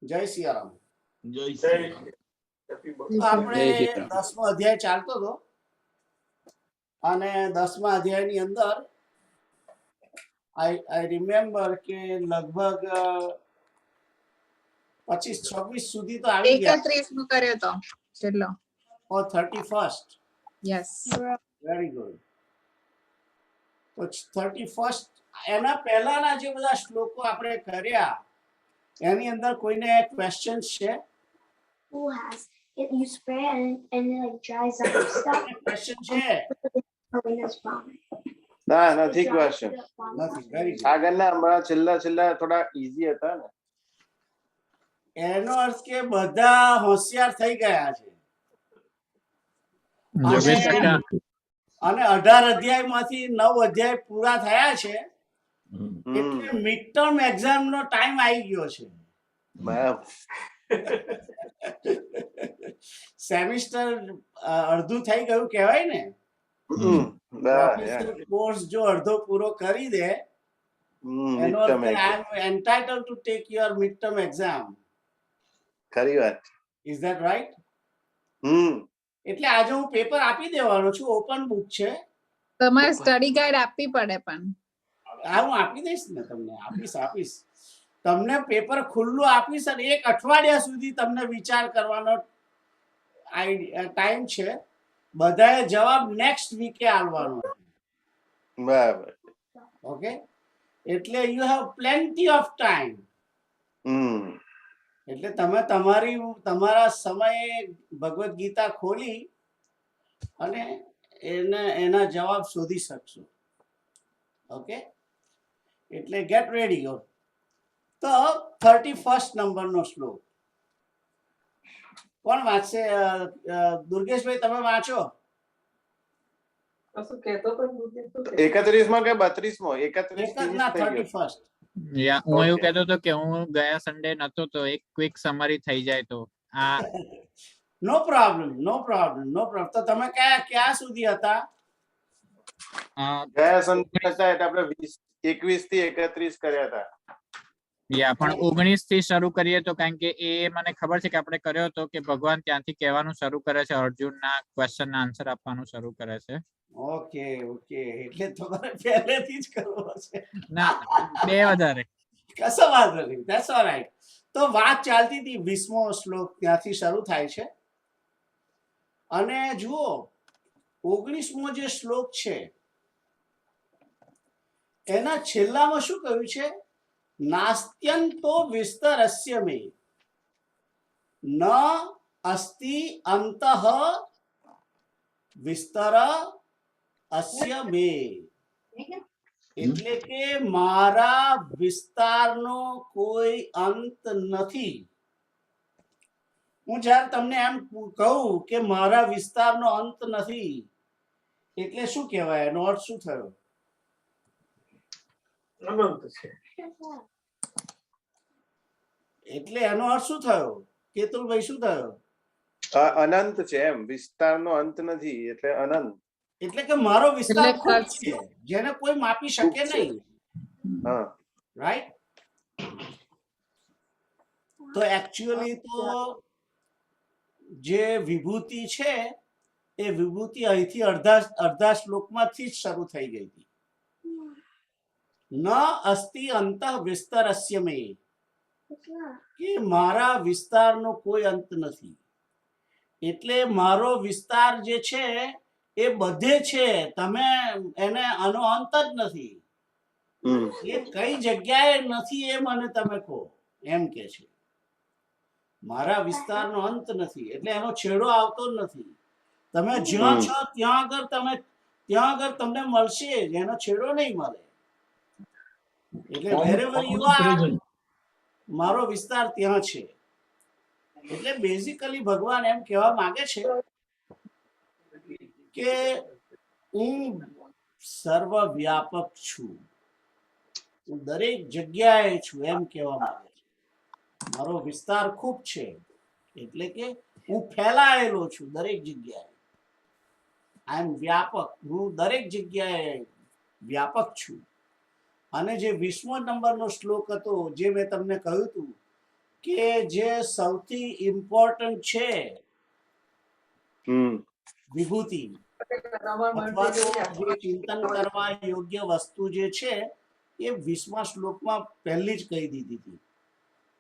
જય સિયારામ. જય શ્રી રામ. આપણે 10મો અધ્યાય ચાલતો હતો અને 10મા અધ્યાયની અંદર આઈ રિમેમ્બર કે લગભગ 25-26 સુધી તો આવી ગયા. 31 નું કર્યો તો છેલ્લો. ઓ 31st. Yes, very good. તો 31st એના પહેલાના જે બધા શ્લોકો આપણે કર્યા એની અંદર કોઈને ક્વેશ્ચન છે? Who has it? You spray and it like dries up your stuff. Question છે? Elena's vomit. ના It નથી dries question. up the vomit. નથી. Very good. આગળના હમણાં છેલ્લા થોડા ઈઝી હતા ને. એનો અર્થ કે બધા હોશિયાર થઈ ગયા છે યોગેશ કાકા, અને 18 અધ્યાયમાંથી 9 અધ્યાય પૂરા થયા છે હમ. એટલે મિડ ટર્મ એક્ઝામ નો ટાઈમ આવી ગયો છે. બરાબર. સેમિસ્ટર અડધું થઈ ગયું કહેવાય ને. હમ. બરાબર. કોર્સ જો અડધો પૂરો કરી દે એનો અર્થ midterm આઈ exam. Am entitled to take your midterm exam. ખરી વાત. Is that right? હમ. એટલે આજે હું પેપર આપી દેવાનો છું. ઓપન બુક છે. તમારે સ્ટડી ગાઈડ આપવી પડે પણ. હા, હું આપી દઈશ ને તમને. આપીશ તમને પેપર ખુલ્લું આપીશ અને 1 અઠવાડિયા સુધી તમને વિચાર કરવાનો ટાઈમ છે. બધાએ જવાબ નેક્સ્ટ વીકે આપવાનો. બરાબર. ઓકે, એટલે you have plenty of time. Hmm. એટલે તમે તમારા સમયે ભગવદ્ ગીતા ખોલી અને એના જવાબ શોધી શકશો. ઓકે, એટલે ગેટ રેડી. તો 31st નંબરનો શ્લોક કોણ વાંચશે? દુર્ગેશભાઈ તમે વાંચો. 31માં કે 32માં? 31 ના, થઈ ગયો. 31st. હું એવું Okay. કહેતો હતો કે હું ગયા સન્ડે નતો તો એક ક્વિક સમરી થઈ જાય તો આ નો પ્રોબ્લેમ. તો તમે ક્યાં સુધી હતા? ગયા સંડે હતા એટલે આપણે 21 થી 31 કર્યા હતા. પણ 19 થી શરૂ કરીએ તો, કારણ કે એ મને ખબર છે કે આપણે કર્યો હતો કે ભગવાન ત્યાંથી કહેવાનું શરૂ કરે છે, અર્જુનના ક્વેશ્ચનના આન્સર આપવાનું શરૂ કરે છે. ઓકે, એટલે તમારે પહેલેથી જ કરવો છે. ના, 2 વધારે. કશો વાંધો નહીં. That's alright. તો વાત ચાલતી હતી 20મો શ્લોક ત્યાંથી શરૂ થાય છે અને જુઓ 19મો જે શ્લોક છે એના છેલ્લામાં શું કહ્યું છે? નાસ્ત્યંતો વિસ્તરસ્ય મે ન અસ્તિ અંતઃ વિસ્તર અસ્ય મે. એટલે કે મારા વિસ્તારનો કોઈ અંત નથી. હું જ્યારે તમને એમ કહું કે મારા વિસ્તારનો અંત નથી એટલે શું કહેવાય? એનો અર્થ શું થયો? એટલે એનો અર્થ શું થયો? કેતુલભાઈ શું થયો? અનંત છે એમ. વિસ્તારનો અંત નથી એટલે અનંત. એટલે કે મારો વિસ્તાર એટલે ખૂબ છે જેને કોઈ માપી શકે ખૂબ છે. નહીં. હા. રાઈટ? તો એકચ્યુઅલી તો જે વિભૂતિ છે એ વિભૂતિ અહીંથી અડધા શ્લોકમાંથી જ શરૂ થઈ ગઈ હતી. ન અસ્તિ અંતઃ વિસ્તરસ્ય મે, કે મારા વિસ્તારનો કોઈ અંત નથી. એટલે મારો વિસ્તાર જે છે એ બધે છે. તમે આનો અંત જ નથી. હમ. એ કઈ જગ્યાએ નથી એ મને તમે કહો, એમ કે છે. મારા વિસ્તારનો અંત નથી એટલે એનો છેડો આવતો જ નથી. તમે જ્યાં છો ત્યાં આગળ તમને મળશે જ, એનો છેડો નહીં મળે. એટલે wherever you are, મારો વિસ્તાર ત્યાં છે. એટલે બેઝિકલી ભગવાન એમ કહેવા માંગે છે કે હું સર્વવ્યાપક છું, હું દરેક જગ્યાએ છું, એમ કહેવા માંગે છે. મારો વિસ્તાર ખૂબ છે એટલે કે હું ફેલાયેલો છું દરેક જગ્યાએ. આઈ એમ વ્યાપક. હું દરેક જગ્યાએ વ્યાપક છું. અને જે 20મો નંબરનો શ્લોક હતો જે મેં તમને કહ્યું હતું કે જે સૌથી ઇમ્પોર્ટન્ટ છે હમ વિભૂતિ અથવા તો જે ચિંતન કરવા યોગ્ય વસ્તુ જે છે એ 20મા શ્લોકમાં પહેલી જ કહી દીધી હતી.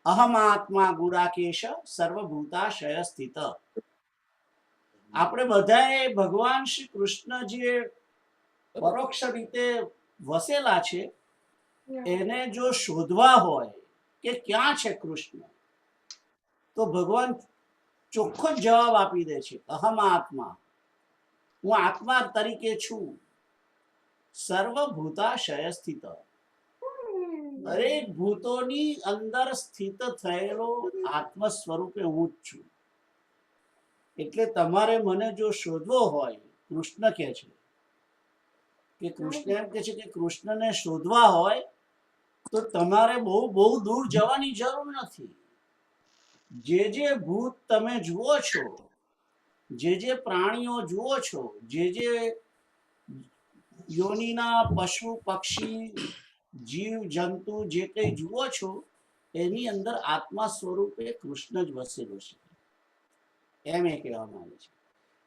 અહમ આત્મા ગુડાકેશ સર્વભૂતાશય સ્થિત. આપણે બધાએ ભગવાન શ્રી કૃષ્ણ જે પરોક્ષ રીતે વસેલા છે એને જો શોધવા હોય કે ક્યાં છે કૃષ્ણ, તો ભગવાન ચોખ્ખો જ જવાબ આપી દે છે, અહમ આત્મા, હું આત્મા તરીકે છું, સર્વભૂતાશય સ્થિત, દરેક ભૂતોની અંદર સ્થિત થયેલો આત્મ સ્વરૂપે હું જ છું. એટલે તમારે મને જો શોધવો હોય, કૃષ્ણ કહે છે કે કૃષ્ણ એમ કહે છે કે કૃષ્ણને શોધવા હોય તો તમારે બહુ બહુ દૂર જવાની જરૂર નથી. જે ભૂત તમે જુઓ છો, જે પ્રાણીઓ જુઓ છો, જે યોનિના પશુ પક્ષી જીવ જંતુ જે કંઈ જુઓ છો એની અંદર આત્મા સ્વરૂપે કૃષ્ણ જ વસેલો છે, એમ એ કહેવા માંગે છે.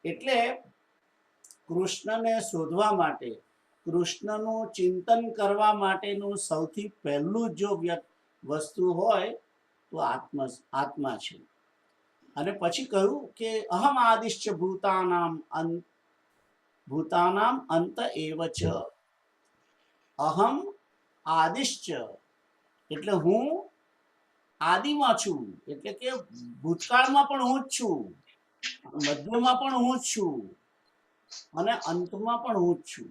એટલે કૃષ્ણને શોધવા માટે, કૃષ્ણનું ચિંતન કરવા માટેનું સૌથી પહેલું જો વસ્તુ હોય તો આત્મા છે. અને પછી કહ્યું કે અહમ આદિશ્ચ ભૂતાનામ અંત એવ ચ. અહમ આદિશ્ચ એટલે હું આદિમાં છું, એટલે કે ભૂતકાળમાં પણ હું જ છું, મધ્યમાં પણ હું જ છું અને અંતમાં પણ હું જ છું.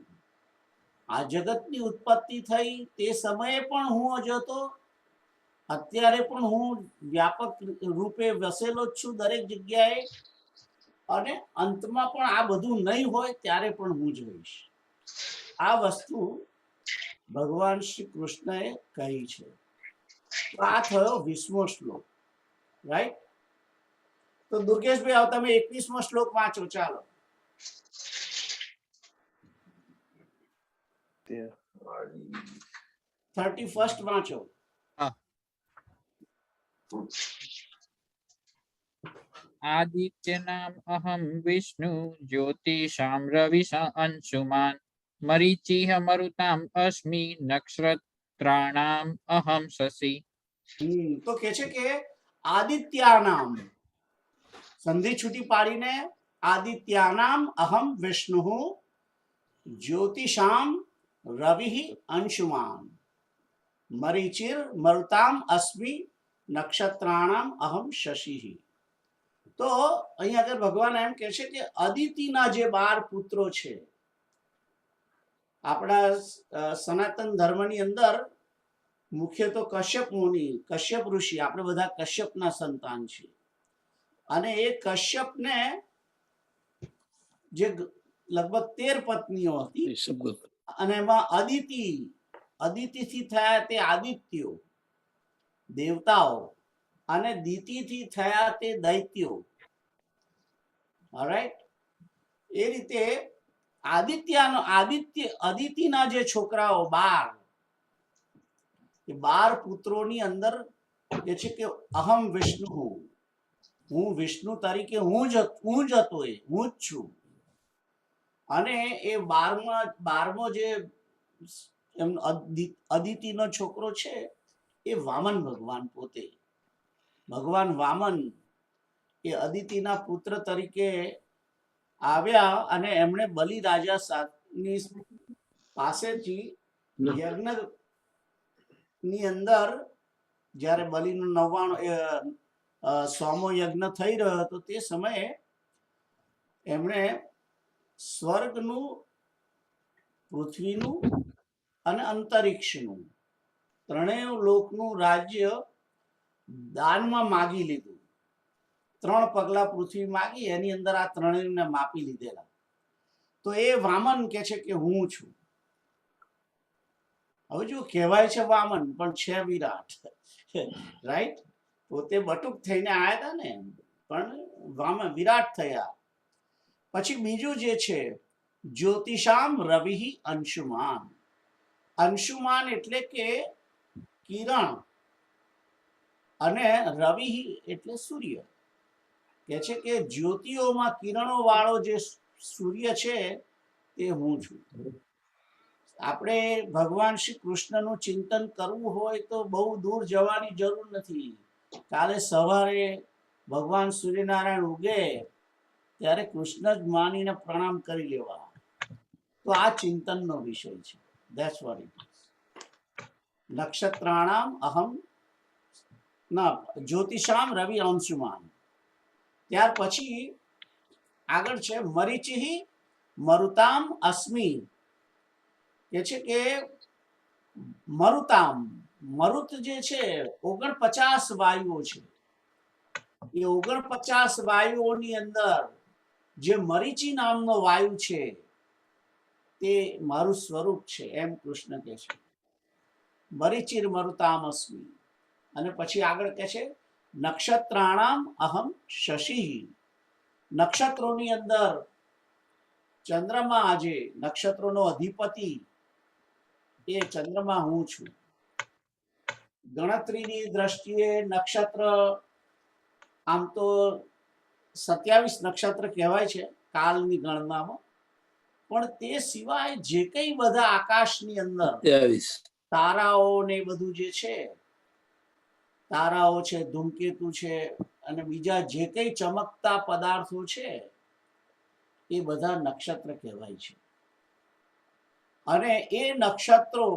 આ જગતની ઉત્પત્તિ થઈ તે સમયે પણ હું જ હતો, અત્યારે પણ હું વ્યાપક રૂપે વસેલો જ છું દરેક જગ્યાએ, અને અંતમાં પણ આ બધું નહીં હોય ત્યારે પણ હું જ રહીશ. આ વસ્તુ ભગવાન શ્રી કૃષ્ણએ કહી છે. તો આ થયો 20મો શ્લોક, રાઈટ? તો દુર્ગેશભાઈ આવો તમે 21મો શ્લોક વાંચો. ચાલો 31st વાંચો. આદિત્યનામ અહમ વિષ્ણુ જ્યોતિષામ રવિશ અંશુમાન મરીચિહ મરુતામ અસ્મિ નક્ષત્રાણામ અહમ શશી. તો કે છે કે આદિત્યાનામ, સંધિ છૂટી પાડીને આદિત્યાનામ અહમ વિષ્ણુ જ્યોતિષામ રવિ અંશુમાન મરીચિર મરુતામ અસ્મિ નક્ષત્રાણામ અહમ શશિ. તો અહીં આગળ ભગવાન એમ કહે છે કે અદિતિના જે 12 પુત્રો છે, આપણા સનાતન ધર્મની અંદર મુખ્ય તો કશ્યપ મુનિ, કશ્યપ ઋષિ, આપણે બધા કશ્યપના સંતાન છીએ. અને એ કશ્યપને જે લગભગ 13 પત્નીઓ હતી, અને એમાં અદિતિથી થયા તે આદિત્યો દેવતાઓ, અને દિતિથી થયા તે દૈત્યો. ઓલરાઈટ? એ રીતે અદિતિના જે છોકરાઓ 12, એ 12 પુત્રોની અંદર કે છે કે અહમ વિષ્ણુ, હું વિષ્ણુ તરીકે હું જ હતો, એ હું જ છું. અને એ 12મો જે અદિતિનો છોકરો છે એ વામન ભગવાન પોતે. ભગવાન વામન એ અદિતિના પુત્ર તરીકે આવ્યા અને એમણે બલિ રાજાની પાસેથી યજ્ઞની અંદર જ્યારે બલિનો 100મો યજ્ઞ થઈ રહ્યો હતો તે સમયે એમણે સ્વર્ગનું, પૃથ્વીનું અને અંતરિક્ષનું, ત્રણેય લોકનું રાજ્ય દાનમાં માગી લીધું. 3 પગલા પૃથ્વી માગી, એની અંદર આ ત્રણેયને માપી લીધેલા. તો એ વામન કે છે કે હું છું. હવે જો કહેવાય છે વામન પણ છે વિરાટ, રાઈટ? પોતે બટુક થઈને આવ્યા હતા ને, પણ વામન વિરાટ થયા. પછી બીજું જે છે જ્યોતિષામ રવિ અંશુમાન, અંશુમાન એટલે કે કિરણ અને રવિ એટલે સૂર્ય. કે છે કે જ્યોતિઓમાં કિરણો વાળો જે સૂર્ય છે તે હું છું. આપણે ભગવાન શ્રી કૃષ્ણનું ચિંતન કરવું હોય તો બહુ દૂર જવાની જરૂર નથી. કાલે સવારે ભગવાન સૂર્યનારાયણ ઉગે ત્યારે કૃષ્ણ જ માનીને પ્રણામ કરી લેવા. તો આ ચિંતનનો વિષય છે. That's what it is. નક્ષત્રાણામ અહમ ના જ્યોતિષામ રવિ અંશુમાન. ત્યાર પછી આગળ છે મરીચિ મરુતામ અસ્મિ. કે છે કે મરુતામ, મરુત જે છે 49 વાયુઓ છે. એ 49 વાયુઓની અંદર જે મરીચી નામનો વાયુ છે તે મારું સ્વરૂપ છે એમ કૃષ્ણ કહે છે. મરીચિર મરુતામ અસ્મિ. અને પછી આગળ કહે છે નક્ષત્રાણામ અહમ શશી. નક્ષત્રોની અંદર ચંદ્રમા, જે નક્ષત્રોનો અધિપતિ એ ચંદ્રમા હું છું. ગણતરીની દ્રષ્ટિએ નક્ષત્ર આમ તો 27 નક્ષત્ર કહેવાય છે કાલની ગણનામાં, પણ તે સિવાય જે કંઈ બધા આકાશની અંદર તારાઓ ને બધું જે છે, તારાઓ છે, ધૂમકેતુ છે અને બીજા જે કંઈ ચમકતા પદાર્થો છે એ બધા નક્ષત્ર કહેવાય છે. અને એ નક્ષત્રો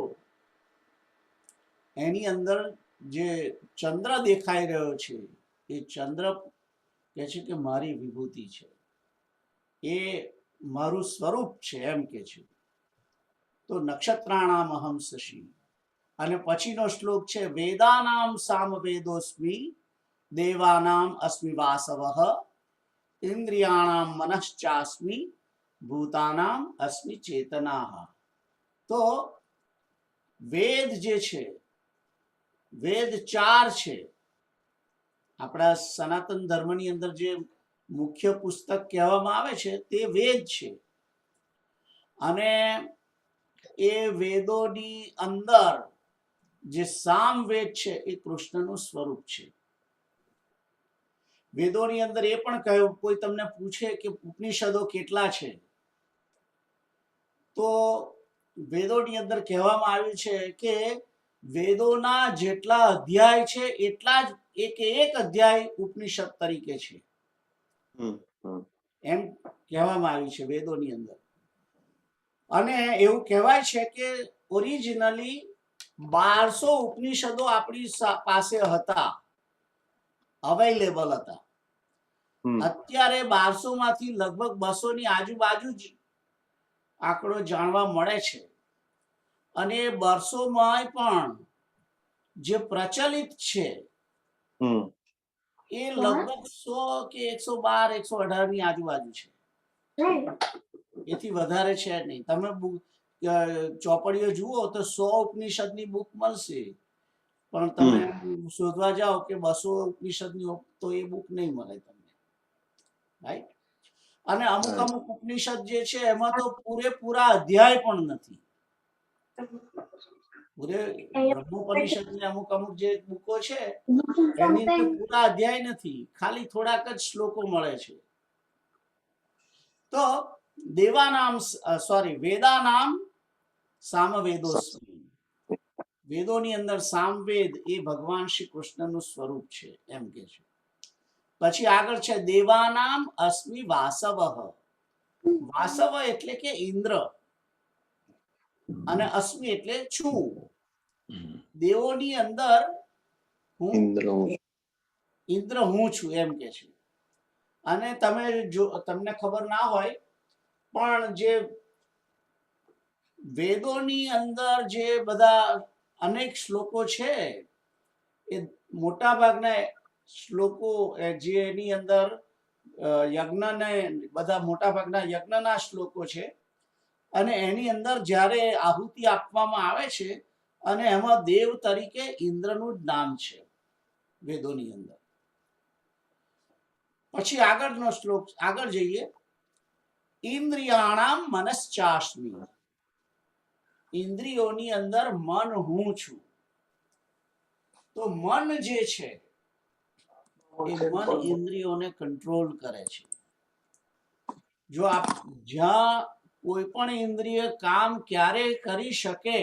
એની અંદર જે ચંદ્ર દેખાઈ રહ્યો છે એ ચંદ્ર કહે છે કે મારી વિભૂતિ છે, એ મારું સ્વરૂપ છે એમ કે છે. તો નક્ષત્રાણામ અહમ શશી. અને પછીનો શ્લોક છે વેદાનામ સામવેદોસ્મિ દેવાનામ અસ્મિ વાસવઃ ઇન્દ્રિયાણામ મનશ્ચાસ્મિ ભૂતાનામ અસ્મિ ચેતનાઃ. તો વેદ જે છે, વેદ 4 છે. આપણા સનાતન ધર્મની અંદર જે મુખ્ય પુસ્તક કહેવામાં આવે છે તે વેદ છે. અને એ વેદોની અંદર જે સામવેદ છે એ કૃષ્ણનું સ્વરૂપ છે. વેદોની અંદર એ પણ કહ્યું, કોઈ તમને પૂછે કે ઉપનિષદો કેટલા છે, તો વેદોની અંદર કહેવામાં આવ્યું છે કે વેદોના જેટલા અધ્યાય છે એટલા જ એક અધ્યાય ઉપનિષદ તરીકે છે એમ કહેવામાં આવ્યું છે વેદોની અંદર. અને એવું કહેવાય છે કે ઓરિજિનલી 1200 ઉપનિષદો આપણી પાસે હતા, અવેલેબલ હતા. અત્યારે 1200 માંથી લગભગ 200 ની આજુબાજુ જ આંકડો જાણવા મળે છે. અને 200 માં પણ જે પ્રચલિત છે એ લગભગ 100 કે 112 118 ની આજુબાજુ છે. એથી વધારે છે નહીં. તમે ચોપડીઓ જુઓ તો 100 ઉપનિષદની બુક મળશે, પણ તમે શોધવા જાઓ કે 200 ઉપનિષદની તો એ બુક નહીં મળે તમને, રાઈટ. અને અમુક ઉપનિષદ જે છે એમાં તો પૂરેપૂરા અધ્યાય પણ નથી. બ્રહ્મોપનિષદની અમુક જે બુકો છે એની અંદર પૂરા અધ્યાય નથી, ખાલી થોડાક જ શ્લોકો મળે છે. તો વેદાનામ સામવેદોસ્મિ. વેદોની અંદર સામવેદ એ ભગવાન શ્રી કૃષ્ણનું સ્વરૂપ છે એમ કે છે. પછી આગળ છે દેવાનામ અસ્મિ વાસવઃ. વાસવ એટલે કે ઇન્દ્ર અને અસ્મિ એટલે છું. દેવોની અંદર ઇન્દ્ર હું છું એમ કે છે. અને તમે જો તમને ખબર ના હોય પણ જે વેદોની અંદર જે બધા અનેક શ્લોકો છે એ મોટા ભાગના શ્લોકો જેની અંદર યજ્ઞને બધા મોટા ભાગના યજ્ઞના શ્લોકો છે. અને એની અંદર જ્યારે આહુતિ આપવામાં આવે છે અને એમાં દેવ તરીકે ઇન્દ્રનું જ નામ છે વેદોની અંદર. પછી આગળનો શ્લોક આગળ જઈએ. ઇન્દ્રિયાણામ મનશ્ચાસ્મિ. ઇન્દ્રિયોની અંદર મન હું છું. તો મન જે છે એ મન ઇન્દ્રિયોને કંટ્રોલ કરે છે. જો જ્યાં કોઈ પણ ઇન્દ્રિય કામ ક્યારે કરી શકે,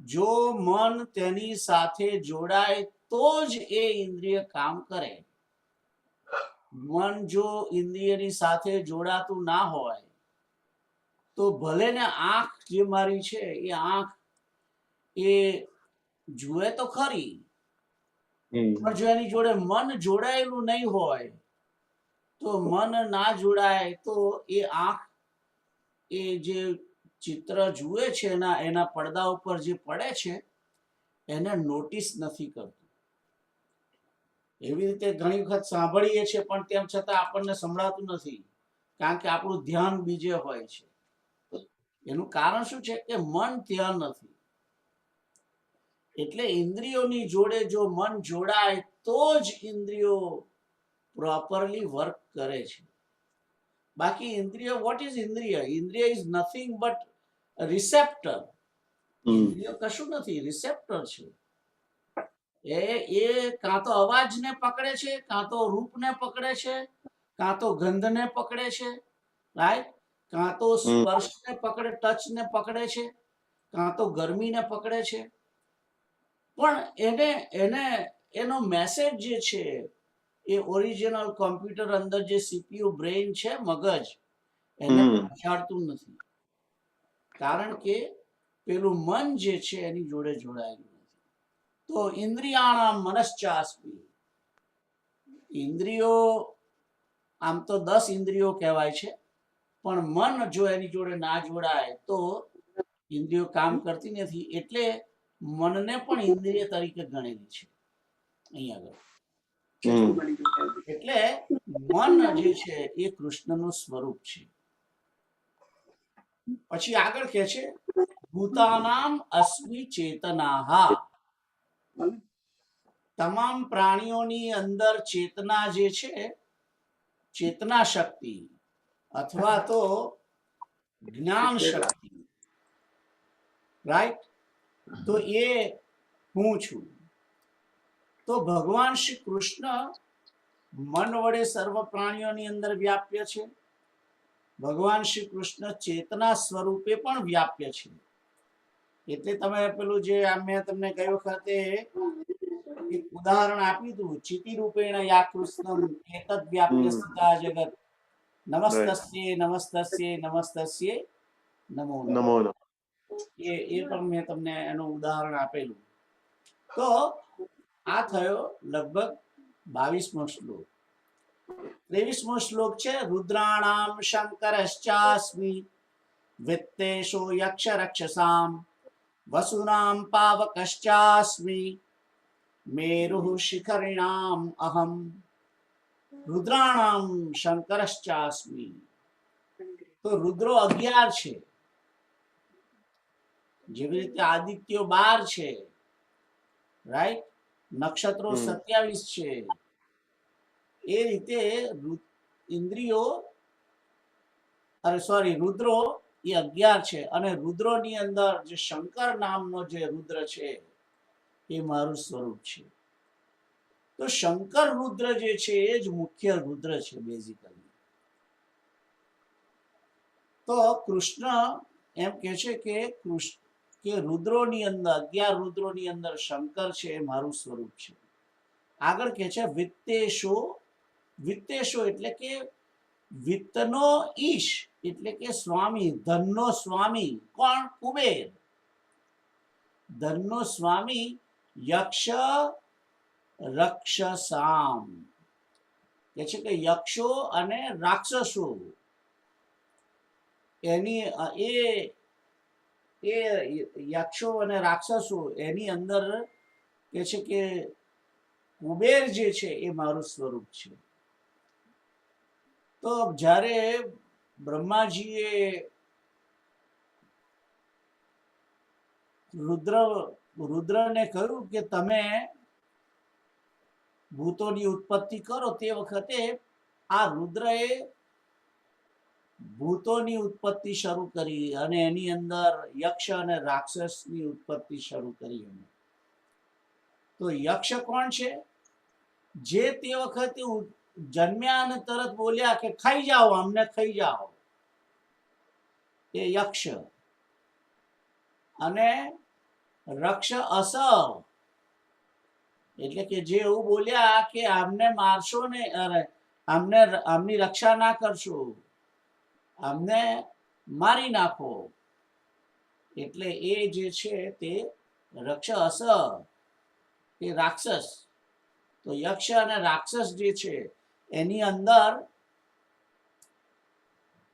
જો મન તેની સાથે જોડાય તો જ એ ઇન્દ્રિય કામ કરે. મન જો ઇન્દ્રિયની સાથે જોડાતું ના હોય તો ભલે ને આંખ જે મારી છે એ આંખ એ જુએ તો ખરી, પણ જો એની જોડે મન જોડાયેલું નહીં હોય તો મન ના જોડાય તો એ આંખ એ જે ચિત્ર જુએ છે એના પડદા ઉપર જે પડે છે એને નોટિસ નથી કરતું. એવી રીતે ઘણી વખત સાંભળીએ છીએ પણ તેમ છતાં આપણને સંભળાતું નથી, કારણ કે આપણું ધ્યાન બીજે હોય છે. એનું કારણ શું છે કે મન ત્યાં નથી. એટલે ઇન્દ્રિયોની જોડે જો મન જોડાય તો જ ઇન્દ્રિયો પ્રોપરલી વર્ક કરે છે. બાકી ઇન્દ્રિય, વોટ ઇઝ ઇન્દ્રિય? ઇન્દ્રિય ઇઝ નથિંગ બટ રિસેપ્ટર. ઇન્દ્રિય કશું નથી, રિસેપ્ટર છે. એ કાં તો અવાજને પકડે છે, કાં તો રૂપને પકડે છે, કાં તો ગંધને પકડે છે, રાઈટ? કાં તો સ્પર્શને પકડે, ટચને પકડે છે, કાં તો ગરમીને પકડે છે. પણ એનો મેસેજ જે છે એ ઓરિજિનલ કોમ્પ્યુટર અંદર જે સીપીયુ બ્રેઇન છે, મગજ, એને પહોંચાડતું નથી, કારણ કે પેલું મન જે છે એની જોડે જોડાયેલું નથી. તો ઇન્દ્રિયાણામ મનશ્ચાસ્મિ. ઇન્દ્રિયો આમ તો 10 ઇન્દ્રિયો કહેવાય છે, પણ મન જો એની જોડે ના જોડાય તો ઇન્દ્રિયો કામ કરતી નથી. એટલે મનને પણ ઇન્દ્રિય તરીકે ગણેલી છે અહીંયા આગળ. એટલે મન જે છે એ કૃષ્ણનું સ્વરૂપ છે. પછી આગળ કહે છે ભૂતાનામ અસ્મિ ચેતનાહા. તમામ પ્રાણીઓની અંદર ચેતના જે છે, ચેતના શક્તિ અથવા તો જ્ઞાન શક્તિ, રાઈટ? તો એ હું છું. તો ભગવાન શ્રી કૃષ્ણ મન વડે સર્વ પ્રાણીઓની અંદર વ્યાપ્ય છે. ભગવાન શ્રી કૃષ્ણ ચેતના સ્વરૂપે પણ વ્યાપ્ય છે. એટલે તમે પેલું જે મેં તમને ગઈ વખતે એક ઉદાહરણ આપ્યું હતું, ચિતિ રૂપેણ યા કૃષ્ણમ એતદ વ્યાપ્ય સદા જગત નમસ્તસ્યે નમસ્તસ્યે નમસ્તસ્યે નમો નમઃ. એ પણ મેં તમને એનું ઉદાહરણ આપેલું. તો આ થયો લગભગ 22મો શ્લોક. 23મો શ્લોક છે રુદ્રાણામ શંકરશ્ચાસ્મિ વિત્તેશો યક્ષ રક્ષસામ વસુનામ પાવકશ્ચાસ્મિ મેરુઃ શિખરિણામ અહમ રુદ્રાણામ શંકરશ્ચાસ્મિ. તો રુદ્રો 11 છે, જેવી રીતે આદિત્યો 12 છે, રાઈટ? નક્ષત્રો 27 છે. એ રીતે ઇન્દ્રિયો રુદ્રો એ 11 છે. અને રુદ્રોની અંદર જે શંકર નામનો જે રુદ્ર છે એ મારું સ્વરૂપ છે. તો શંકર રુદ્ર જે છે એ જ મુખ્ય રુદ્ર છે બેઝિકલી. તો કૃષ્ણ એમ કે છે કે રુદ્રોની અંદર 11 રુદ્રોની અંદર શંકર છે એ મારું સ્વરૂપ છે. આગળ કે છે વિત્તેશો. વિત્તેશો એટલે કે વિત્તનો ઈશ એટલે કે સ્વામી, ધનનો સ્વામી. કોણ? કુબેર. ધનનો સ્વામી યક્ષ રક્ષસામ. કે છે કે યક્ષો અને રાક્ષસો એની એ યક્ષો અને રાક્ષસો એની અંદર કે છે કે કુબેર જે છે એ મારું સ્વરૂપ છે. તો જ્યારે બ્રહ્માજીએ રુદ્રને કહ્યું કે તમે ભૂતોની ઉત્પત્તિ કરો, તે વખતે આ રુદ્રએ ભૂતોની ઉત્પત્તિ શરૂ કરી અને એની અંદર યક્ષ અને રાક્ષસની ઉત્પત્તિ શરૂ કરી એમણે. તો યક્ષ કોણ છે? જે તે વખતે જન્મ્યા અને તરત બોલ્યા કે ખાઈ જાઓ, અમને ખાઈ જાઓ, એ યક્ષ. અને રક્ષ અસ એટલે કે જે એવું બોલ્યા કે અમને મારશો ને, અરે અમને આમની રક્ષા ના કરશો, અમને મારી નાખો, એટલે એ જે છે તે રક્ષ અસ, એ રાક્ષસ. તો યક્ષ અને રાક્ષસ જે છે એની અંદર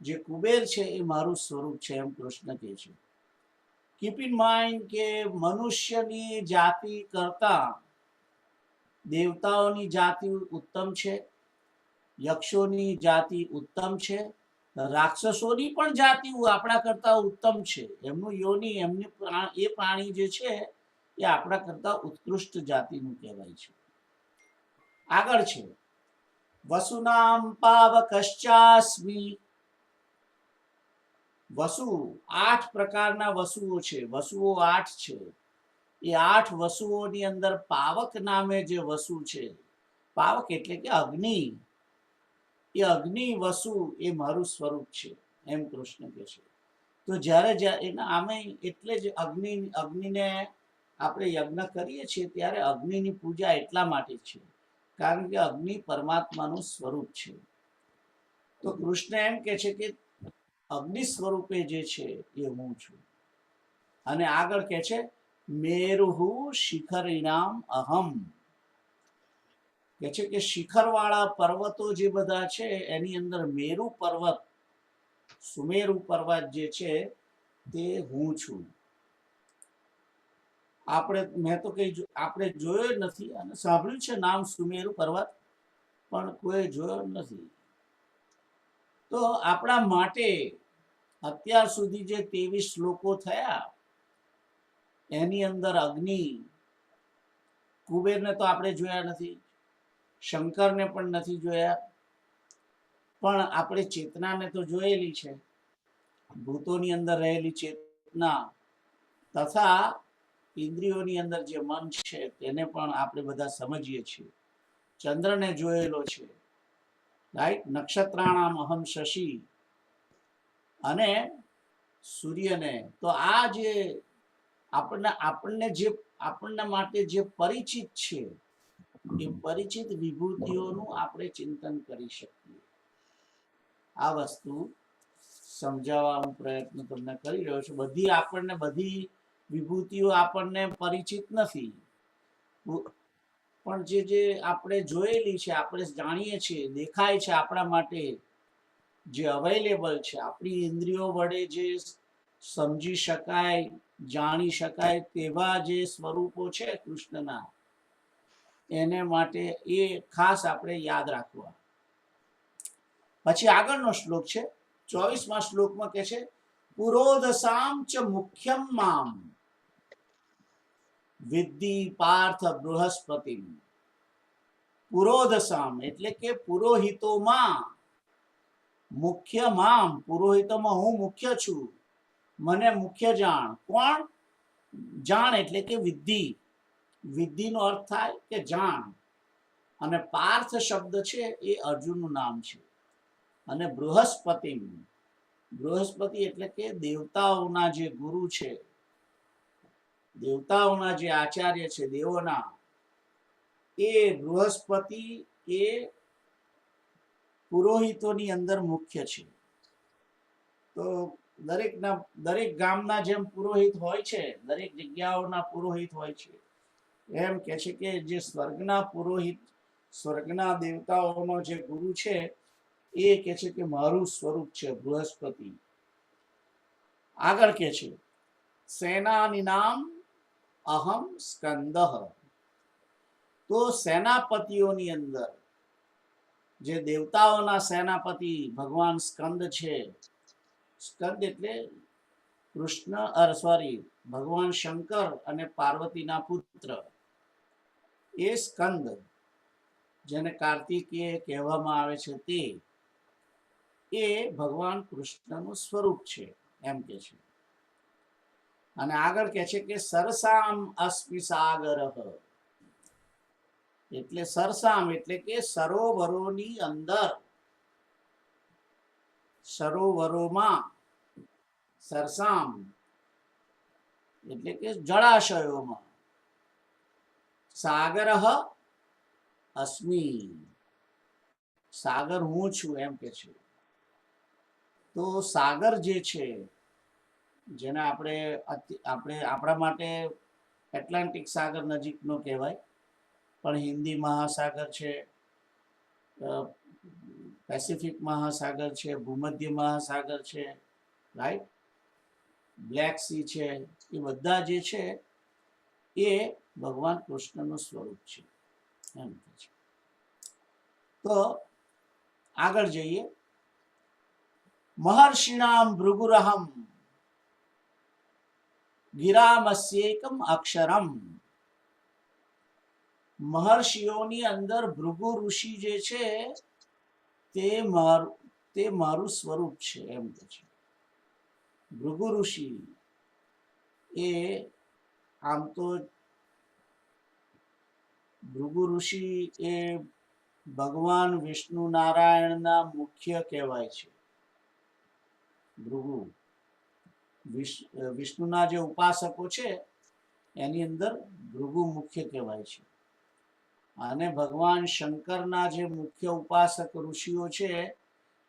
જે કુબેર છે એ મારું સ્વરૂપ છે, એમ કૃષ્ણ કહે છે. કીપ ઇન માઇન્ડ કે મનુષ્યની જાતિ કરતા દેવતાઓની જાતિ ઉત્તમ છે, યક્ષોની જાતિ ઉત્તમ છે, રાક્ષસોની પણ જાતિ આપણા કરતા ઉત્તમ છે. એમનું યોની, એમની એ પ્રાણી જે છે એ આપણા કરતા ઉત્કૃષ્ટ જાતિનું કહેવાય છે. આગળ છે વસુનામ પાવકશ્ચાસ્મિ. વસુ 8 પ્રકારના વસુઓ છે, વસુઓ 8 છે. એ 8 વસુઓની અંદર પાવક નામે જે વસુ છે, પાવક એટલે કે અગ્નિ, એ અગ્નિ વસુ એ મારું સ્વરૂપ છે, એમ કૃષ્ણ કહે છે. તો જ્યારે એના આમે એટલે જ અગ્નિને આપણે યજ્ઞ કરીએ છીએ ત્યારે અગ્નિની પૂજા એટલા માટે છે કારણ કે અગ્નિ પરમાત્માનું સ્વરૂપ છે. તો કૃષ્ણ એમ કહે છે કે અગ્નિ સ્વરૂપે જે છે એ હું છું. અને આગળ કહે છે મેરુહુ શિખરિણામ અહમ. કહે છે કે શિખરવાળા પર્વતો જે બધા છે એની અંદર મેરુ પર્વત, સુમેરુ પર્વત જે છે તે હું છું. મેં તો કઈ આપણે જોયો નથી અને સાંભળ્યું છે નામ સુમેરુ પર્વત, પણ કોઈ જોયો નથી. તો આપણા માટે અત્યાર સુધી જે 23 શ્લોકો થયા એની અંદર અગ્નિ, કુબેરને તો આપણે જોયા નથી, શંકરને પણ નથી જોયા, પણ આપણે ચેતનાને તો જોયેલી છે. ભૂતોની અંદર રહેલી ચેતના તથા ઇન્દ્રિયોની અંદર જે મન છે તેને પણ આપણે બધા સમજીએ છીએ. ચંદ્રને જોયેલો છે, રાઈટ? નક્ષત્રાણામ અહમ શશી, અને સૂર્યને. તો આ જે આપણને માટે જે પરિચિત છે એ પરિચિત વિભૂતિઓનું આપણે ચિંતન કરી શકીએ. આ વસ્તુ સમજાવવાનો પ્રયત્ન તમને કરી રહ્યો છું. બધી વિભૂતિઓ આપણને પરિચિત નથી, પણ જે આપણે જોયેલી છે, આપણે જાણીએ છીએ, દેખાય છે આપણા માટે, જે અવેલેબલ છે, આપણી ઇન્દ્રિયો વડે જે સમજી શકાય, જાણી શકાય તેવા જે સ્વરૂપો છે કૃષ્ણના, એને માટે એ ખાસ આપણે યાદ રાખવા. પછી આગળનો શ્લોક છે 24મા શ્લોકમાં કહે છે પુરોધસામ ચ મુખ્યમ મામ વિદ્ધિ પાર્થ બૃહસ્પતિ. પુરોધસામ એટલે કે પુરોહિતોમાં, મુખ્ય મામ, પુરોહિતોમાં હું મુખ્ય છું, મને મુખ્ય જાણ. કોણ? જાણ એટલે કે વિદ્ધિ. વિદ્ધિનો અર્થ થાય કે જાણ. અને પાર્થ શબ્દ છે એ અર્જુનનું નામ છે. અને બૃહસ્પતિ, બૃહસ્પતિ એટલે કે દેવતાઓના જે ગુરુ છે, દેવતાઓના જે આચાર્ય છે, દેવોના, એ બૃહસ્પતિ એ પુરોહિતોની અંદર મુખ્ય છે. તો દરેક ગામના જેમ પુરોહિત હોય છે, દરેક જગ્યાઓના પુરોહિત હોય છે, એમ કે છે કે જે સ્વર્ગના પુરોહિત, સ્વર્ગના દેવતાઓનો જે ગુરુ છે એ કે છે કે મારું સ્વરૂપ છે બૃહસ્પતિ. આગળ કે છે સેનાની નામ અહમ સ્કંદઃ. તો સેનાપતિઓની અંદર જે દેવતાઓના સેનાપતિ ભગવાન સ્કંદ છે, સ્કંદ એટલે ભગવાન શંકર અને પાર્વતીના પુત્ર, એ સ્કંદ, જેને કાર્તિકેય કહેવામાં આવે છે તે. એ ભગવાન કૃષ્ણનું સ્વરૂપ છે એમ કે છે. અને આગળ કે છે કે સરસામ અસ્મિ સાગરઃ, એટલે સરસામ એટલે કે સરોવરોની અંદર, સરોવરોમાં, સરસામ એટલે કે જળાશયોમાં, સાગરઃ અસ્મિ, સાગર હું છું એમ કે છે. તો સાગર જે છે, જેને આપણે આપણા માટે એટલાન્ટિક સાગર નજીકનો કહેવાય, પણ હિન્દી મહાસાગર છે, પેસિફિક મહાસાગર છે, ભૂમધ્ય મહાસાગર છે, રાઈટ, બ્લેક સી છે, એ બધા જે છે એ ભગવાન કૃષ્ણનું સ્વરૂપ છે એમ કે છે. તો આગળ જઈએ. મહર્ષિણામ ભૃગુરહમ ગિરામસ્યેકમ અક્ષરમ, મહર્ષિઓની અંદર ભૃગુ ઋષિ જે છે તે મારું સ્વરૂપ છે એમ કે છે. ભૃગુ ઋષિ એ આમ તો ભૃગુ ઋષિ એ ભગવાન વિષ્ણુ નારાયણના મુખ્ય કહેવાય છે. ભૃગુ વિષ્ણુના જે ઉપાસકો છે એની અંદર ભૃગુ મુખ્ય કહેવાય છે. અને ભગવાન શંકરના જે મુખ્ય ઉપાસક ઋષિઓ છે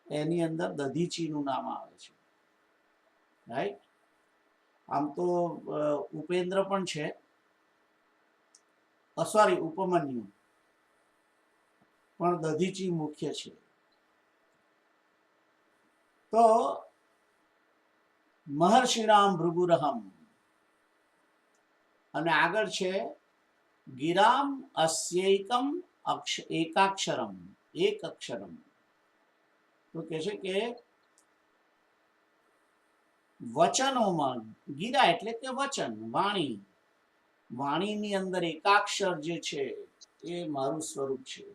એની અંદર દધીચીનું નામ આવે છે, રાઈટ. આમ તો ઉપેન્દ્ર પણ છે, સોરી ઉપમન્યુ, પણ દધીચી મુખ્ય છે. તો મહર્ષિણામ ભૃગુરહમ, અને આગળ છે ગિરામ અસ્યૈકમ એકાક્ષરમ, એક અક્ષરમ. તો કે છે કે વચનોમાં, ગીરા એટલે કે વચન, વાણી, વાણીની અંદર એકાક્ષર જે છે એ મારું સ્વરૂપ છે.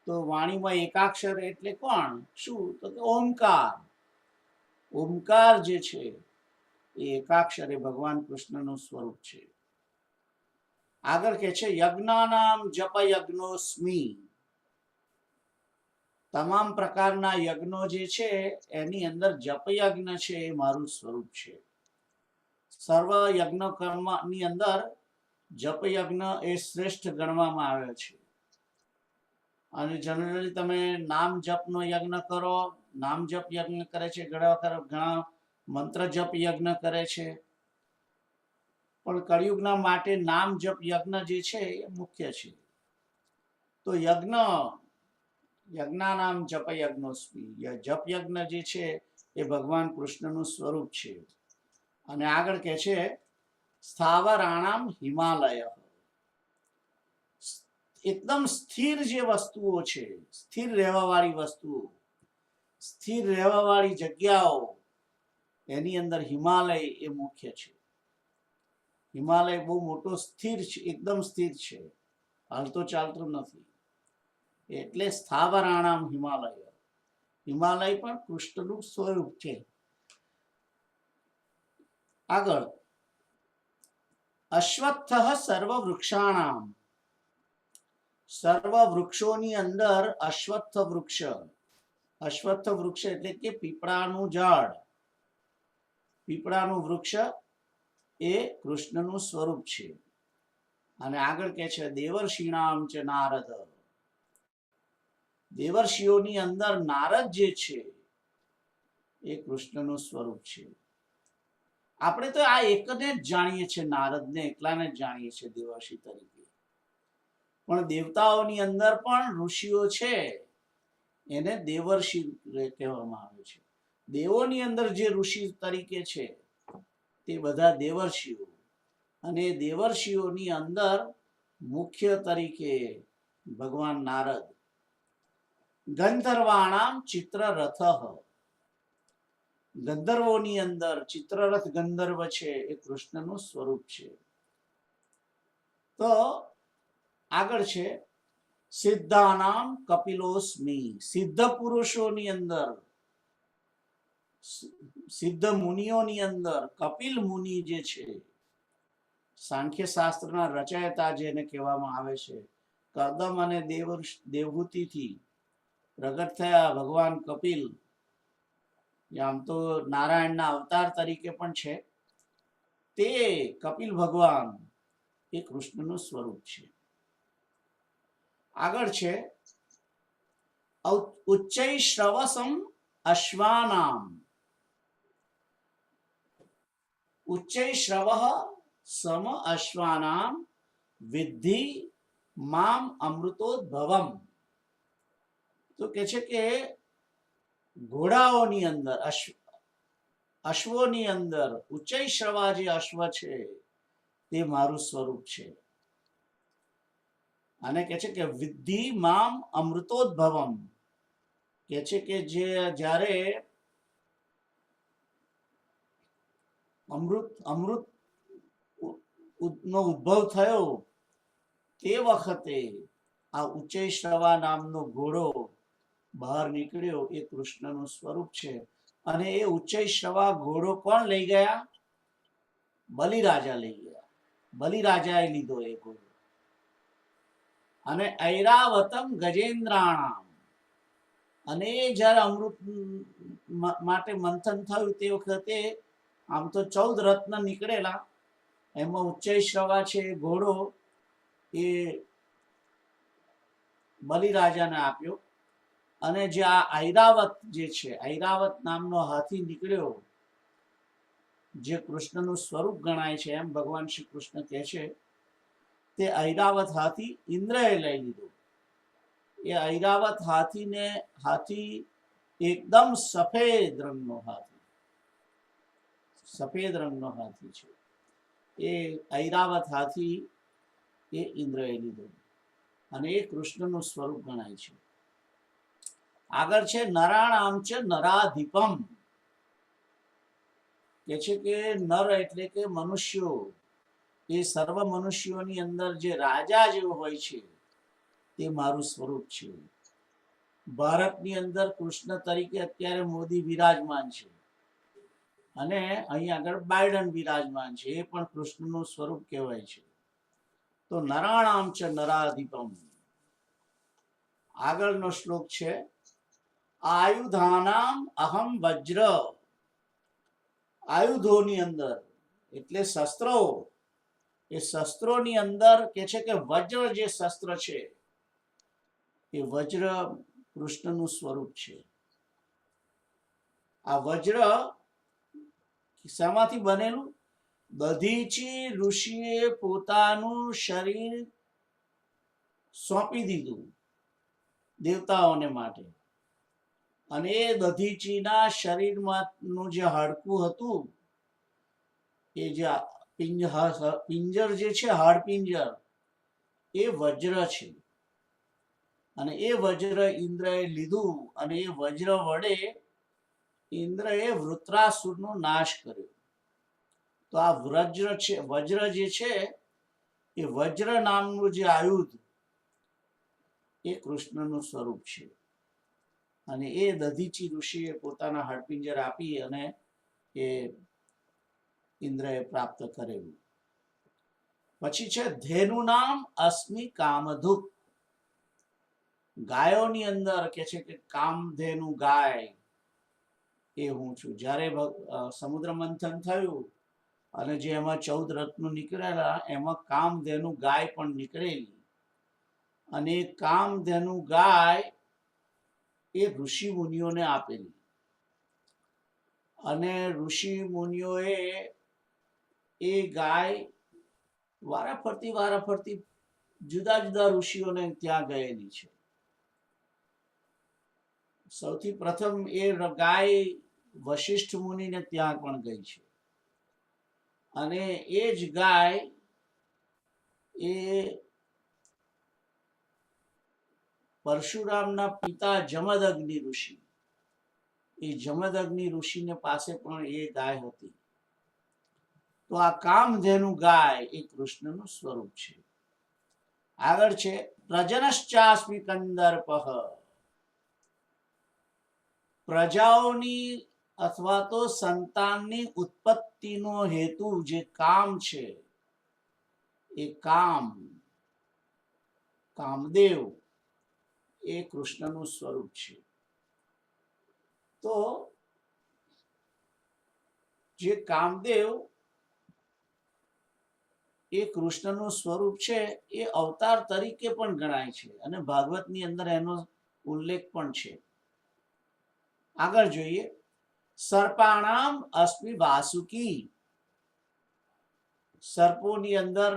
તો વાણીમાં એકાક્ષર એટલે કોણ, શું, તો કે ઓમકાર. ઓમકાર જે છે એ એકાક્ષર એ ભગવાન કૃષ્ણનું સ્વરૂપ છે. આગળ કે છે યજ્ઞાનામ જપ યજ્ઞોસ્મિ, તમામ પ્રકારના યજ્ઞો જે છે એની અંદર જપ યજ્ઞ છે એ મારું સ્વરૂપ છે. સર્વ યજ્ઞ કર્મની અંદર જપ યજ્ઞ એ શ્રેષ્ઠ ગણવામાં આવે છે. અને જનરલી તમે નામ જપનો યજ્ઞ કરો, નામ જપ યજ્ઞ કરે છે, ઘણા મંત્ર જપ યજ્ઞ કરે છે, પણ કળિયુગના માટે નામ જપ યજ્ઞ જે છે એ મુખ્ય છે. તો યજ્ઞાનામ જપ યજ્ઞોસ્મિ, જપ યજ્ઞ જે છે એ ભગવાન કૃષ્ણનું સ્વરૂપ છે. અને આગળ કે છે સ્થાવરાણામ હિમાલય, એકદમ સ્થિર જે વસ્તુઓ છે, સ્થિર રહેવા વાળી વસ્તુઓ, સ્થિર રહેવા વાળી જગ્યાઓ, એની અંદર હિમાલય એ મુખ્ય છે. હિમાલય બહુ મોટો સ્થિર છે, એકદમ સ્થિર છે, હાલતો ચાલતો નથી, એટલે સ્થાવરાણામ હિમાલય. હિમાલય પણ કૃષ્ણનું સ્વરૂપ છે. આગળ અશ્વત્થ સર્વ વૃક્ષાણામ, સર્વ વૃક્ષોની અંદર અશ્વત્થ વૃક્ષ, અશ્વત્થ વૃક્ષ એટલે કે પીપળાનું ઝાડ, પીપળાનું વૃક્ષ એ કૃષ્ણનું સ્વરૂપ છે. અને આગળ કે છે દેવર્ષિણામ ચ નારદ, દેવર્ષિઓની અંદર નારદ જે છે એ કૃષ્ણનું સ્વરૂપ છે. આપણે તો આ એકને જ જાણીએ છીએ, નારદને એકલાને જ જાણીએ છીએ દેવર્ષિ તરીકે, પણ દેવતાઓની અંદર પણ ઋષિઓ છે એને દેવર્ષિ કહેવામાં આવે છે. દેવોની અંદર જે ઋષિ તરીકે છે તે બધા દેવર્ષિઓ, અને દેવર્ષિઓની અંદર મુખ્ય તરીકે ભગવાન નારદ. ગંધર્વાણામ ચિત્રરથ, ગંધર્વોની અંદર ચિત્રરથ ગંધર્વ છે એ કૃષ્ણનું સ્વરૂપ છે. તો આગળ છે સિદ્ધાનામ કપિલોસ્મિ, સિદ્ધ પુરુષોની અંદર સિદ્ધ મુનિઓની અંદર કપિલ મુનિ જે છે, સાંખ્ય શાસ્ત્રના રચયતા જેને કહેવામાં આવે છે, કદમ અને દેવહૂતિથી પ્રગટ થયા ભગવાન કપિલ, જે આમ તો નારાયણના અવતાર તરીકે પણ છે, તે કપિલ ભગવાન એ કૃષ્ણનું સ્વરૂપ છે. આગળ છે ઉચ્ચૈ શ્રવસમ અશ્વાનામ. ઉચ્ચૈ શ્રવઃ સમ અશ્વાનામ વિદ્ધિ મામ અમૃતોદ્ભવમ. તો કે છે કે ઘોડાઓની અંદર, અશ્વોની અંદર ઉચ્ચૈ શ્રવા જે અશ્વ છે તે મારું સ્વરૂપ છે. અને કે છે કે વિદ્ધિ મામ અમૃતોદ્ભવમ, કે છે કે જે જ્યારે અમૃત નો ઉદ્ભવ થયો તે વખતે આ ઉચ્ચૈ શ્રવા નામનો ઘોડો બહાર નીકળ્યો, એ કૃષ્ણનું સ્વરૂપ છે. અને એ ઉચ્ચૈ શ્રવા ઘોડો કોણ લઈ ગયા? બલિરાજા લઈ ગયા. બલિરાજાએ લીધો એ ઘોડો. અને ઐરાવતમ ગજેન્દ્રાણામ, અને જ્યારે અમૃત માટે મંથન થયું તે વખતે આમ તો 14 રત્ન નીકળેલા, એમાં ઉચ્ચૈ શ્રવા છે ઘોડો એ બલિરાજાને આપ્યો. અને જે આ ઐરાવત જે છે, ઐરાવત નામનો હાથી નીકળ્યો, જે કૃષ્ણનું સ્વરૂપ ગણાય છે એમ ભગવાન શ્રી કૃષ્ણ કહે છે, તે ઐરાવત હાથી ઇન્દ્રએ લઈ લીધો. એ ઐરાવત હાથી એકદમ સફેદ રંગનો હાથી, સફેદ રંગનો હાથી છે. એ ઐરાવત હાથી એ ઇન્દ્રએ લીધો અને એ કૃષ્ણનું સ્વરૂપ ગણાય છે. આગળ છે નરાણામ છે નરાધિપમ, કે છે કે નર એટલે કે મનુષ્યો, એ સર્વ મનુષ્યોની અંદર જે રાજા જેવો હોય છે તે મારું સ્વરૂપ છે. ભારતની અંદર કૃષ્ણ તરીકે અત્યારે મોદી વિરાજમાન છે, અને અહીં આગળ બાઇડન વિરાજમાન છે, એ પણ કૃષ્ણનું સ્વરૂપ કહેવાય છે. તો નરાણામ છે નરાધિપમ. આગળનો શ્લોક છે આયુધાનામ અહમ વજ્ર. આયુધોની અંદર એટલે શસ્ત્રો, એ શસ્ત્રોની અંદર કે છે કે વજ્ર જે શસ્ત્ર છે એ વજ્ર કૃષ્ણનું સ્વરૂપ છે. આ વજ્ર શામાંથી બનેલું? દધીચી ઋષિએ પોતાનું શરીર સોંપી દીધું દેવતાઓને માટે, અને એ દધીચીના શરીરમાંનું જે હાડકું હતું, એ જે પિંજર જે છે, હાડપિંજર, એ વજ્ર છે. અને એ વજ્ર ઇન્દ્રએ લીધું, અને એ વજ્ર વડે ઇન્દ્રએ વૃત્રાસુરનો નાશ કર્યો. તો આ વજ્ર જે છે, એ વજ્ર નામનું જે આયુધ એ કૃષ્ણનું સ્વરૂપ છે. અને એ દધીચી ઋષિએ પોતાના હાડપિંજર આપી અને એ ઇન્દ્રએ પ્રાપ્ત કરેલું. પછી છે ધેનુ નામ અસ્મિ કામધુક. ગાયોની અંદર કે છે કે કામધેનુ ગાય એ હું છું. જ્યારે સમુદ્ર મંથન થયું અને જે એમાં 14 રત્નો નીકળેલા, એમાં કામધેનુ ગાય પણ નીકળેલી. અને કામધેનુ ગાય એ ઋષિ મુનિઓને આપેલી, અને ઋષિ મુનિઓએ એ ગાય વારાફરતી જુદા જુદા ઋષિઓને ત્યાં ગયેલી છે. સૌથી પ્રથમ એ ગાય વશિષ્ઠ મુનિને ત્યાં પણ ગઈ છે. અને એ જ ગાય એ પરશુરામના પિતા જમદગ્નિ ઋષિ, એ જમદગ્નિ ઋષિને પાસે પણ એ ગાય હતી. તો આ કામધેનુ ગાય એ કૃષ્ણનું સ્વરૂપ છે. આગળ છે પ્રજનશ્ચાસ્મિ કંદર્પઃ. પ્રજાઓની અથવા તો સંતાનની ઉત્પત્તિનો હેતુ જે કામ છે એ કામદેવ એ કૃષ્ણનું સ્વરૂપ છે. તો જે કામદેવ એ કૃષ્ણનું સ્વરૂપ છે એ અવતાર તરીકે પણ ગણાય છે અને ભાગવતની અંદર એનો ઉલ્લેખ પણ છે. આગળ જોઈએ. સર્પાણામ અસ્મિ વાસુકી. સર્પોની અંદર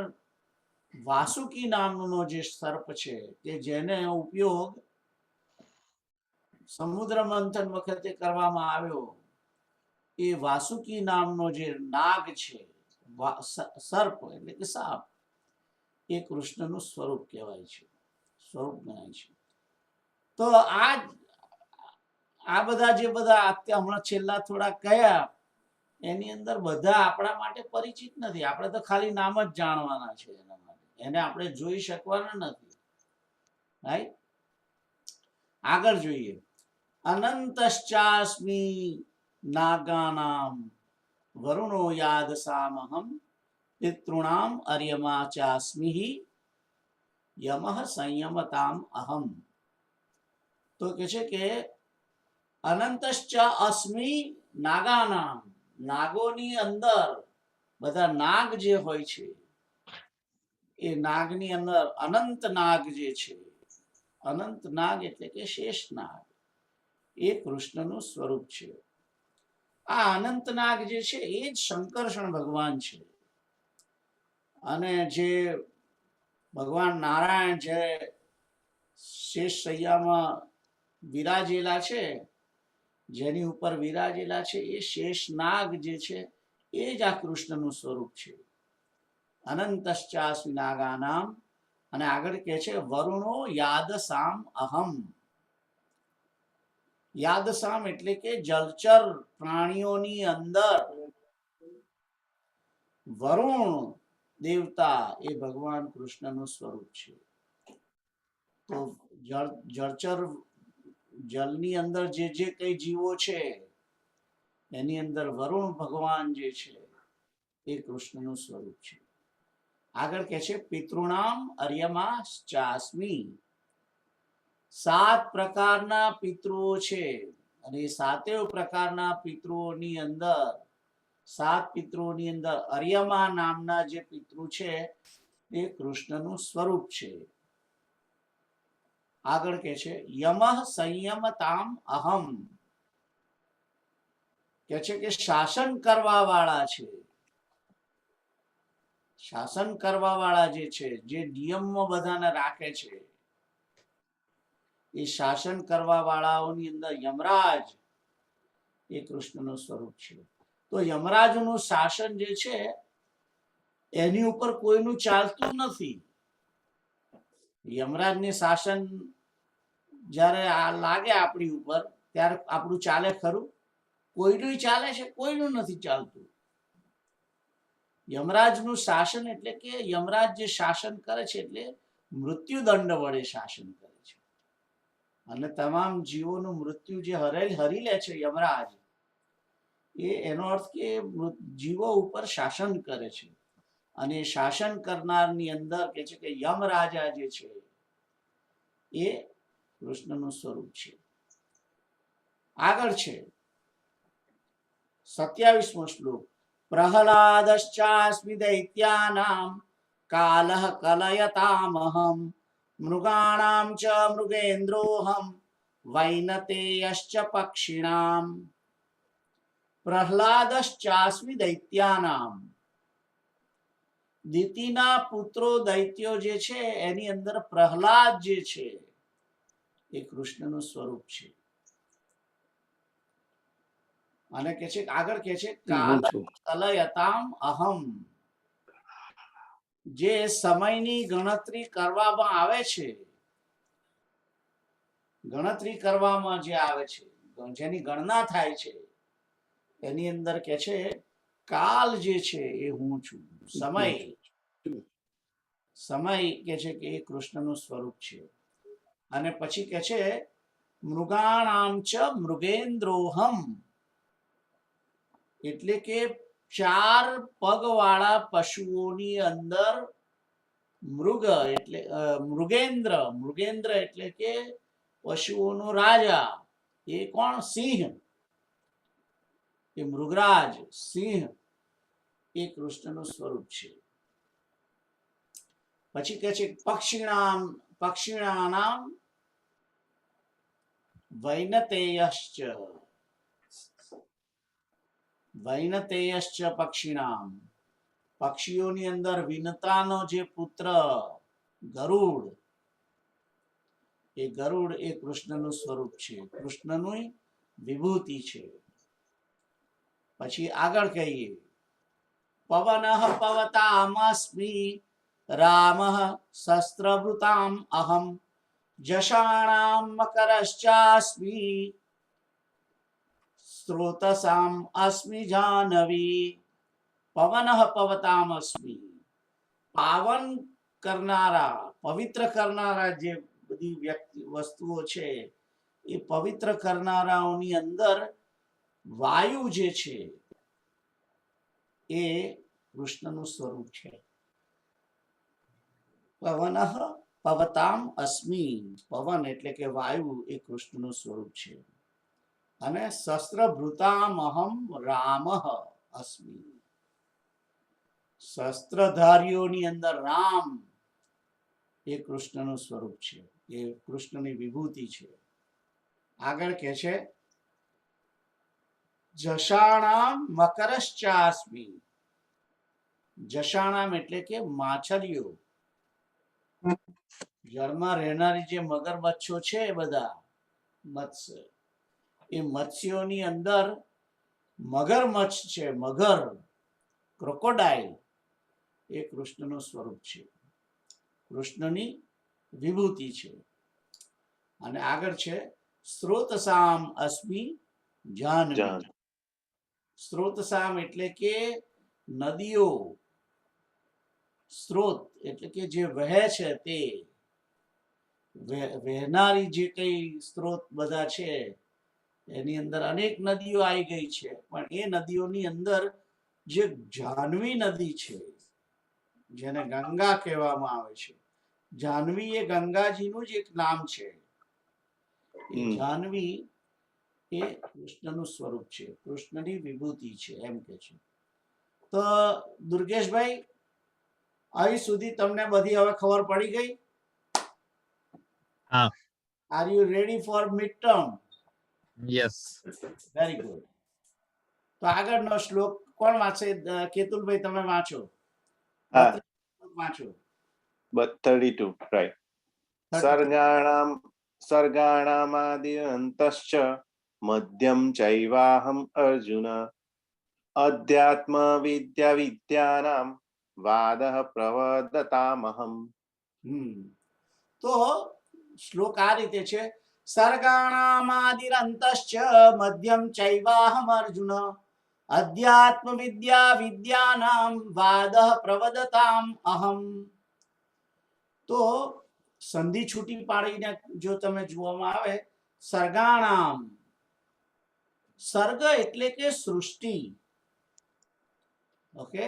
વાસુકી નામનો જે સર્પ છે કે જેને ઉપયોગ સમુદ્ર મંથન વખતે કરવામાં આવ્યો, એ વાસુકી નામનો જે નાગ છે, સર્પ એટલે કે સાપ, એ કૃષ્ણનું સ્વરૂપ કહેવાય છે, સ્વરૂપ ગણાય છે. તો આ બધા જે બધા હમણાં છેલ્લા થોડા કયા, એની અંદર બધા આપણા માટે પરિચિત નથી. આપણે તો ખાલી નામ જ જાણવાના છે એના માટે, એને આપણે જોઈ શકવાના નથી. રાઈટ? આગળ જોઈએ. અનંતશ્ચાસ્મિ નાગાનામ વરુણો યાદસામહમ પિતॄણામ અર્યમા ચાસ્મિ યમઃ સંયમતામ અહમ. તો કે છે કે અનંતશ્ચ અસ્મિ નાગાનામ, નાગોની અંદર બધા નાગ જે હોય છે એ નાગની અંદર અનંત નાગ જે છે, અનંત નાગ એટલે કે શેષ નાગ, એ કૃષ્ણનું સ્વરૂપ છે. આ અનંત નાગ જે છે એ જ શંકરષણ ભગવાન છે. અને જે ભગવાન નારાયણ જે શેષ શૈયામાં વિરાજેલા છે, જેની ઉપર વિરાજેલા છે, એ શેષ નાગ જે છે એ જ આ કૃષ્ણનું સ્વરૂપ છે. અનંતશ્ચાસ્મિ નાગાનામ. અને આગળ કહે છે વરુણો યાદસામ અહમ. યાદસામ એટલે કે જલચર પ્રાણીઓની અંદર વરુણ દેવતા એ ભગવાન કૃષ્ણનું સ્વરૂપ છે. તો જળચર, જલની અંદર જે કઈ જીવો છે એની અંદર વરુણ ભગવાન જે છે એ કૃષ્ણનું સ્વરૂપ છે. આગળ કહે છે પિતૃણામ અર્યમા ચાસ્મિ. 7 પ્રકારના પિતૃઓ છે અને એ 7 પ્રકારના પિતૃઓની અંદર, 7 પિતૃઓની અંદર અર્યમા નામના જે પિતૃ છે એ કૃષ્ણનું સ્વરૂપ છે. આગળ કે છે યમઃ સંયમતામ અહમ. કે છે કે શાસન કરવા વાળા છે, શાસન કરવા વાળા જે છે, જે નિયમમાં બધાને રાખે છે, એ શાસન કરવા વાળાઓની અંદર યમરાજ એ કૃષ્ણનું સ્વરૂપ છે. તો યમરાજનું શાસન જે છે એની ઉપર કોઈનું ચાલતું નથી. યમરાજની શાસન જ્યારે આ લાગે આપણી ઉપર, ત્યારે આપણું ચાલે ખરું? કોઈનું ચાલે છે? કોઈનું નથી ચાલતું. યમરાજનું શાસન એટલે કે યમરાજ જે શાસન કરે છે એટલે મૃત્યુદંડ વડે શાસન કરે છે. અને તમામ જીવોનું મૃત્યુ જે હરી લે છે યમરાજ, એનો અર્થ કે જીવો ઉપર શાસન કરે છે. અને શાસન કરનારની અંદર કે છે કે યમરાજા જે છે એ કૃષ્ણનું સ્વરૂપ છે. આગળ છે 27મો શ્લોક. પ્રહલાદશ્ચાસ્મિ દૈત્યાનામ કાલઃ કલયતામહમ મૃગાણામ ચ મૃગેન્દ્રોહમ વૈનતેયશ્ચ પક્ષિણામ. પ્રહલાદશ્ચાસ્મિ દૈત્યાનામ. દિતિના પુત્રો દૈત્યો જે છે એની અંદર પ્રહલાદ જે છે એ કૃષ્ણનું સ્વરૂપ છે. અને કે છે આગળ કે છે કલયતામ અહમ. જે સમયની ગણતરી કરવામાં આવે છે, ગણતરી કરવામાં જે આવે છે, જેની ગણના થાય છે, એની અંદર કે છે કાલ જે છે એ હું છું. સમય કે છે કે એ કૃષ્ણનું સ્વરૂપ છે. અને પછી કે છે મૃગાણામ ચ મૃગેન્દ્રોહમ. એટલે કે 4 પગવાળા પશુઓની અંદર મૃગ એટલે મૃગેન્દ્ર એટલે કે પશુઓનો રાજા એ કોણ? સિંહ. એ મૃગરાજ સિંહ એ કૃષ્ણનું સ્વરૂપ છે. પછી કહે છે પક્ષીણાનામ વૈનતેયશ્ચ પક્ષીણામ, પક્ષીઓની અંદર વિનતાનો જે પુત્ર ગરુડ, એ ગરુડ એ કૃષ્ણનું સ્વરૂપ છે, કૃષ્ણનું વિભૂતિ છે. પછી આગળ કહીએ પવનઃ પવતામસ્મિ રામઃ શસ્ત્રભૃતામ અહમ જષાણામ મકરશ્ચાસ્મિ સ્રોતસામ અસ્મિ જાહ્નવી. પવનઃ પવતામસ્મિ, પાવન કરનારા, પવિત્ર કરનારા જે બધી વસ્તુઓ છે એ પવિત્ર કરનારાઓની અંદર વાયુ જે છે એ કૃષ્ણનું સ્વરૂપ છે. પવનઃ પવતામ અસ્મિ, પવન એટલે કે વાયુ એ કૃષ્ણનું સ્વરૂપ છે. અને શસ્ત્રભૃતામ અહમ રામઃ અસ્મિ, શસ્ત્રધારીઓની અંદર રામ એ કૃષ્ણનું સ્વરૂપ છે, એ કૃષ્ણની વિભૂતિ છે. આગળ કે છે જષાણામ મકરશ્ચાસ્મિ, જષાણામ એટલે કે માછલીઓ, જળમાં રહેનારી જે મગરમચ્છો છે એ બધા મત્સ્ય, એ મત્સ્યોની અંદર મગરમચ્છ છે, મગર ક્રોકોડાઇલ એ કૃષ્ણનું સ્વરૂપ છે, કૃષ્ણની વિભૂતિ છે. અને આગળ છે સ્ત્રોતસામ અસ્મિ જાહ્નવી. સ્ત્રોતસામ એટલે કે નદીઓ, સ્ત્રોત એટલે કે જે વહે છે, તે વહેનારી જે કઈ સ્ત્રોત બધા છે એની અંદર અનેક નદીઓ આવી ગઈ છે, પણ એ નદીઓની અંદર જે જાહ્નવી નદી છે, જેને ગંગા કહેવામાં આવે છે, જાહ્નવી એ ગંગાજીનું જ એક નામ છે. એ જાહ્નવી એ કૃષ્ણનું સ્વરૂપ છે, કૃષ્ણની વિભૂતિ છે એમ કે છે. તો દુર્ગેશભાઈ, અહીં સુધી તમને બધી હવે ખબર પડી ગઈ? હા. Are you ready for mid term? Yes. Very good. તો આગળનો શ્લોક કોણ વાંચે? કેતુલભાઈ તમે વાંચો. હા. વાંચો. 32, right. સર્ગાણામાદિઅંતશ્ચ મધ્યમ ચૈવાહમ અર્જુન અધ્યાત્મ વિદ્યા વિદ્યાનામ વાદઃ પ્રવદતામહમ. તો શ્લોક આ રીતે છે સર્ગાણામાદિરંતશ્ચ મધ્યમ ચૈવાહમ અર્જુન અધ્યાત્મ વિદ્યા વિદ્યાનામ વાદઃ પ્રવદતામ અહમ. તો સંધિ છૂટી પાડીને જો તમે જોવામાં આવે, સર્ગાણામ, સર્ગ એટલે કે સૃષ્ટિ. ઓકે,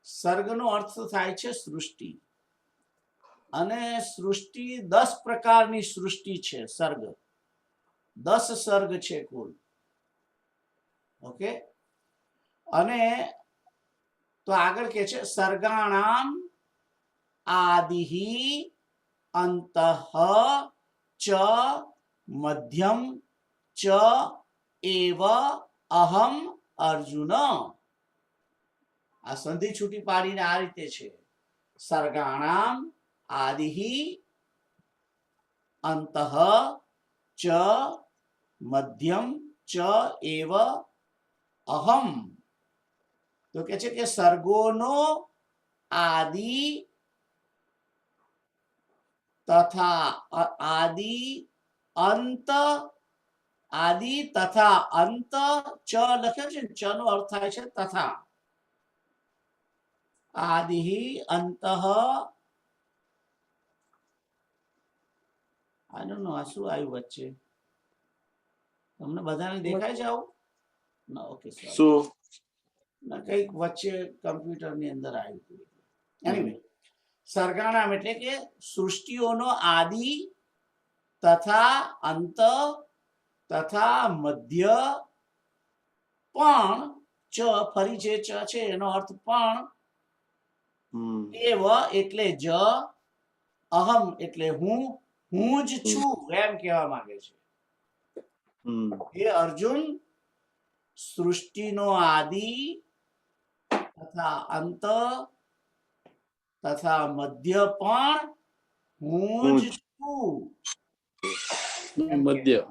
સર્ગનો અર્થ થાય છે સૃષ્ટિ. અને સૃષ્ટિ 10 પ્રકારની સૃષ્ટિ છે. સર્ગ 10 સર્ગ છે કુલ. ઓકે, અને તો આગળ કે છે સર્ગાણામ આદિહિ અંતઃ ચ મધ્યમ ચ એવ અહમ અર્જુન. આ સંધિ છૂટી પાડીને આ રીતે છે સર્ગાણામ આદિહિ અંતઃ ચ મધ્યમ ચ એવ અહમ. તો કે છે કે સર્ગોનો આદિ તથા આદિ અંત, આદિ તથા અંત, ચ લખ્યો છે, ચ નો અર્થ થાય છે તથા. આદિ અંતઃ, આઈ ડોન્ટ નો આ શું આવ્યું વચ્ચે? તમને બધાને દેખાય છે આવું? ના ઓકે સોરી શું ના કંઈક વચ્ચે કમ્પ્યુટરની અંદર આવ્યું હતું એનીવે સરગાણામ એટલે કે સૃષ્ટિઓનો આદિ તથા અંત તથા મધ્ય પણ ચ ફરી જે ચ છે એનો અર્થ પણ હમ એવ એટલે જ અહમ એટલે હું જ છું એમ કહેવા માંગે છે હમ હે અર્જુન સૃષ્ટિનો આદિ તથા અંત તથા મધ્ય પણ હું જ છું મધ્ય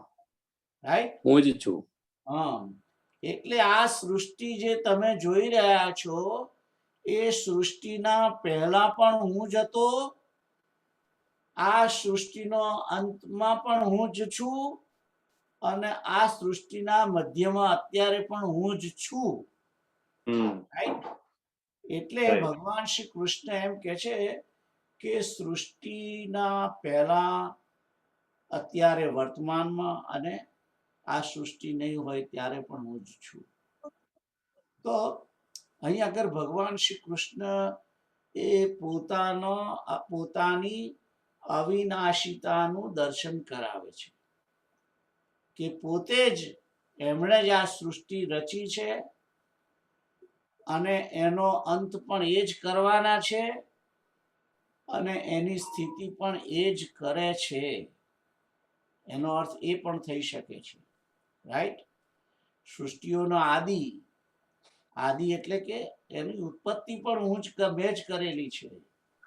રાઈટ હું જ છું. હા એટલે આ સૃષ્ટિ જે તમે જોઈ રહ્યા છો એ સૃષ્ટિના પહેલા પણ હું જ હતો આ સૃષ્ટિનો અંતમાં પણ હું જ છું અને આ સૃષ્ટિના મધ્યમાં અત્યારે પણ હું જ છું હમ રાઈટ એટલે Right. ભગવાન શ્રી કૃષ્ણ એમ કે છે કે સૃષ્ટિના પહેલા અત્યારે વર્તમાનમાં અને આ સૃષ્ટિ નહીં હોય ત્યારે પણ હું જ છું તો અહીં આગળ ભગવાન શ્રી કૃષ્ણ એ પોતાની અવિનાશિતાનું દર્શન કરાવે છે કે પોતે જ એમણે જ આ સૃષ્ટિ રચી છે અને એનો અંત પણ એ જ કરવાના છે અને એની સ્થિતિ પણ એ જ કરે છે એનો અર્થ એ પણ થઈ શકે છે રાઈટ સૃષ્ટિઓનો આદિ એટલે કે એની ઉત્પત્તિ પણ મેં જ કરેલી છે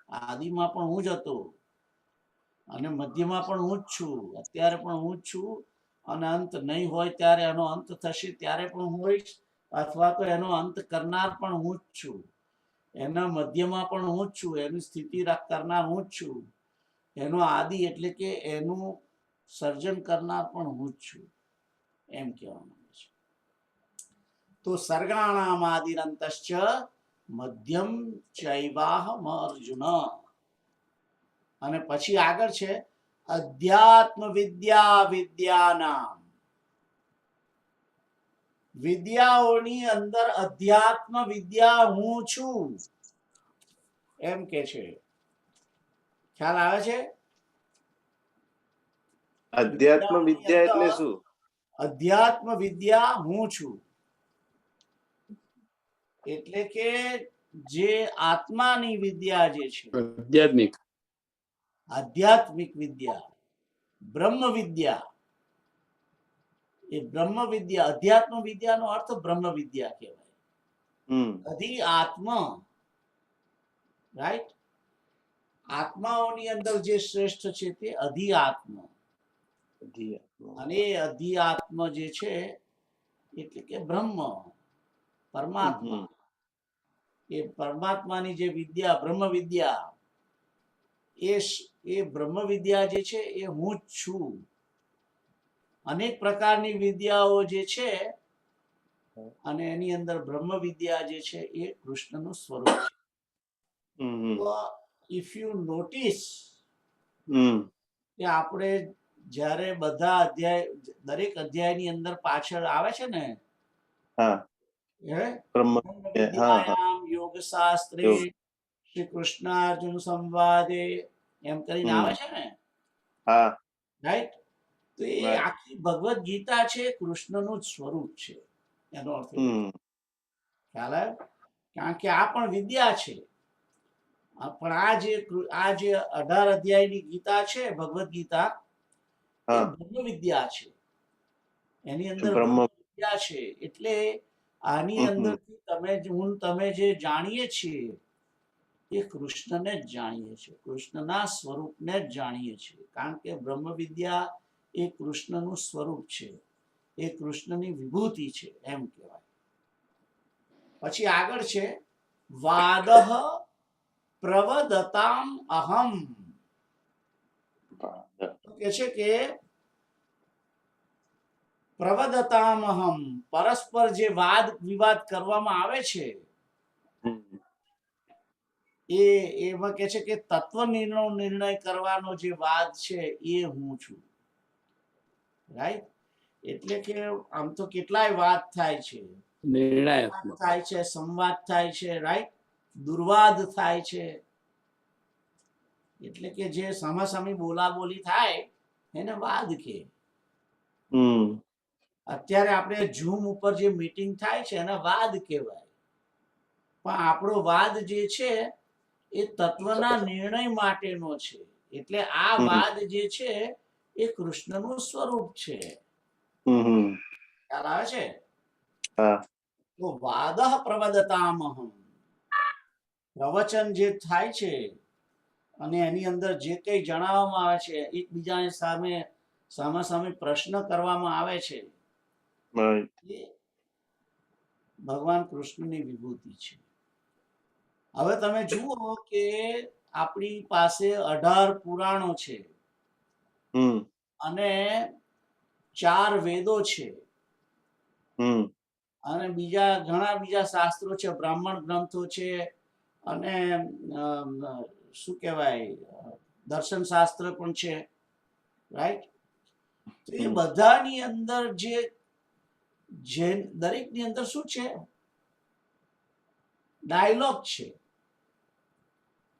આદિમાં પણ હું જ હતો અને મધ્યમાં પણ હું જ છું અત્યારે પણ હું જ છું અને અંત નહીં હોય ત્યારે એનો અંત થશે ત્યારે પણ હું હોઈશ અથવા તો એનો અંત કરનાર પણ હું જ છું એના મધ્યમાં પણ હું જ છું એની સ્થિતિ કરનાર હું જ છું એનો આદિ એટલે કે એનું સર્જન કરનાર પણ હું જ છું એમ કહેવા માંગે છે તો સર્ગાણામ આદિરંતશ્ચ મધ્યમ ચૈવાહમ અર્જુન અને પછી આગળ છે અધ્યાત્મ વિદ્યાનામ વિદ્યાઓની અંદર અધ્યાત્મ વિદ્યા હું છું એમ કે છે ખ્યાલ આવે છે અધ્યાત્મ વિદ્યા એટલે શું અધ્યાત્મ વિદ્યા હું છું એટલે કે જે આત્માની વિદ્યા જે છે આધ્યાત્મિક આધ્યાત્મિક વિદ્યા બ્રહ્મ વિદ્યા એ બ્રહ્મ વિદ્યા અધ્યાત્મ વિદ્યાનો અર્થ બ્રહ્મ વિદ્યા કહેવાય હમ અધિ આત્મ રાઈટ આત્માઓની અંદર જે શ્રેષ્ઠ છે તે અધિ આત્મ અને એ અધિ આત્મ જે છે એટલે કે બ્રહ્મ પરમાત્મા એ પરમાત્માની જે વિદ્યા બ્રહ્મ વિદ્યા એ બ્રહ્મ વિદ્યા જે છે એ હું જ છું અનેક પ્રકારની વિદ્યાઓ જે છે અને એની અંદર બ્રહ્મ વિદ્યા જે છે એ કૃષ્ણનું સ્વરૂપ છે તો ઇફ યુ નોટિસ કે આપણે જ્યારે બધા અધ્યાય દરેક અધ્યાયની અંદર પાછળ આવે છે ને હા બ્રહ્મ વિદ્યાયામ યોગ શાસ્ત્રે શ્રી કૃષ્ણ અર્જુન સંવાદે એમ કરીને આવે છે ને હા રાઈટ તો એ આખી ભગવદ ગીતા છે કૃષ્ણનું જ સ્વરૂપ છે એનો અર્થ ખ્યાલ આવ્યો કારણ કે આ પણ વિદ્યા છે પણ આ જે 18 અધ્યાયની ગીતા છે ભગવદ ગીતા એ બ્રહ્મ વિદ્યા છે એની અંદર બ્રહ્મ વિદ્યા છે એટલે આની અંદરથી તમે જે જાણીએ છીએ એ કૃષ્ણને જ જાણીએ છીએ કૃષ્ણના સ્વરૂપને જ જાણીએ છીએ કારણ કે બ્રહ્મ વિદ્યા એ કૃષ્ણનું સ્વરૂપ છે એ કૃષ્ણની વિભૂતિ છે એમ કહેવાય પછી આગળ છે વાદહ પ્રવદતામ અહમ કે છે કે પ્રવદતામ અહમ પરસ્પર જે વાદ વિવાદ કરવામાં આવે છે એમાં કે છે કે તત્વ નિર્ણય કરવાનો જે વાદ છે એ હું છું રાઈટ એટલે કે આમ તો કેટલાય વાત થાય છે, નિર્ણાયક થાય છે, સંવાદ થાય છે, રાઈટ, દુર્વાદ થાય છે. એટલે કે જે સામાસામી બોલાબોલી થાય એને વાદ કે. અત્યારે આપણે ઝૂમ ઉપર જે મીટિંગ થાય છે એને વાદ કહેવાય. પણ આપણો વાદ જે છે એ તત્વના નિર્ણય માટેનો છે. એટલે આ વાદ જે છે એ કૃષ્ણનું સ્વરૂપ છે. ખ્યાલ આવે છે? તો વાદ પ્રવદતામહમ, પ્રવચન જે થાય છે અને એની અંદર જે કંઈ જણાવવામાં આવે છે, એકબીજાની સામે પ્રશ્ન કરવામાં આવે છે, એ ભગવાન કૃષ્ણની વિભૂતિ છે. હવે તમે જુઓ કે આપણી પાસે 18 પુરાણો છે અને 4 વેદો છે અને ઘણા બીજા શાસ્ત્રો છે, બ્રાહ્મણ ગ્રંથો છે અને શું કહેવાય, દર્શન શાસ્ત્ર પણ છે, રાઈટ. તો એ બધાની અંદર દરેકની અંદર શું છે? ડાયલોગ છે.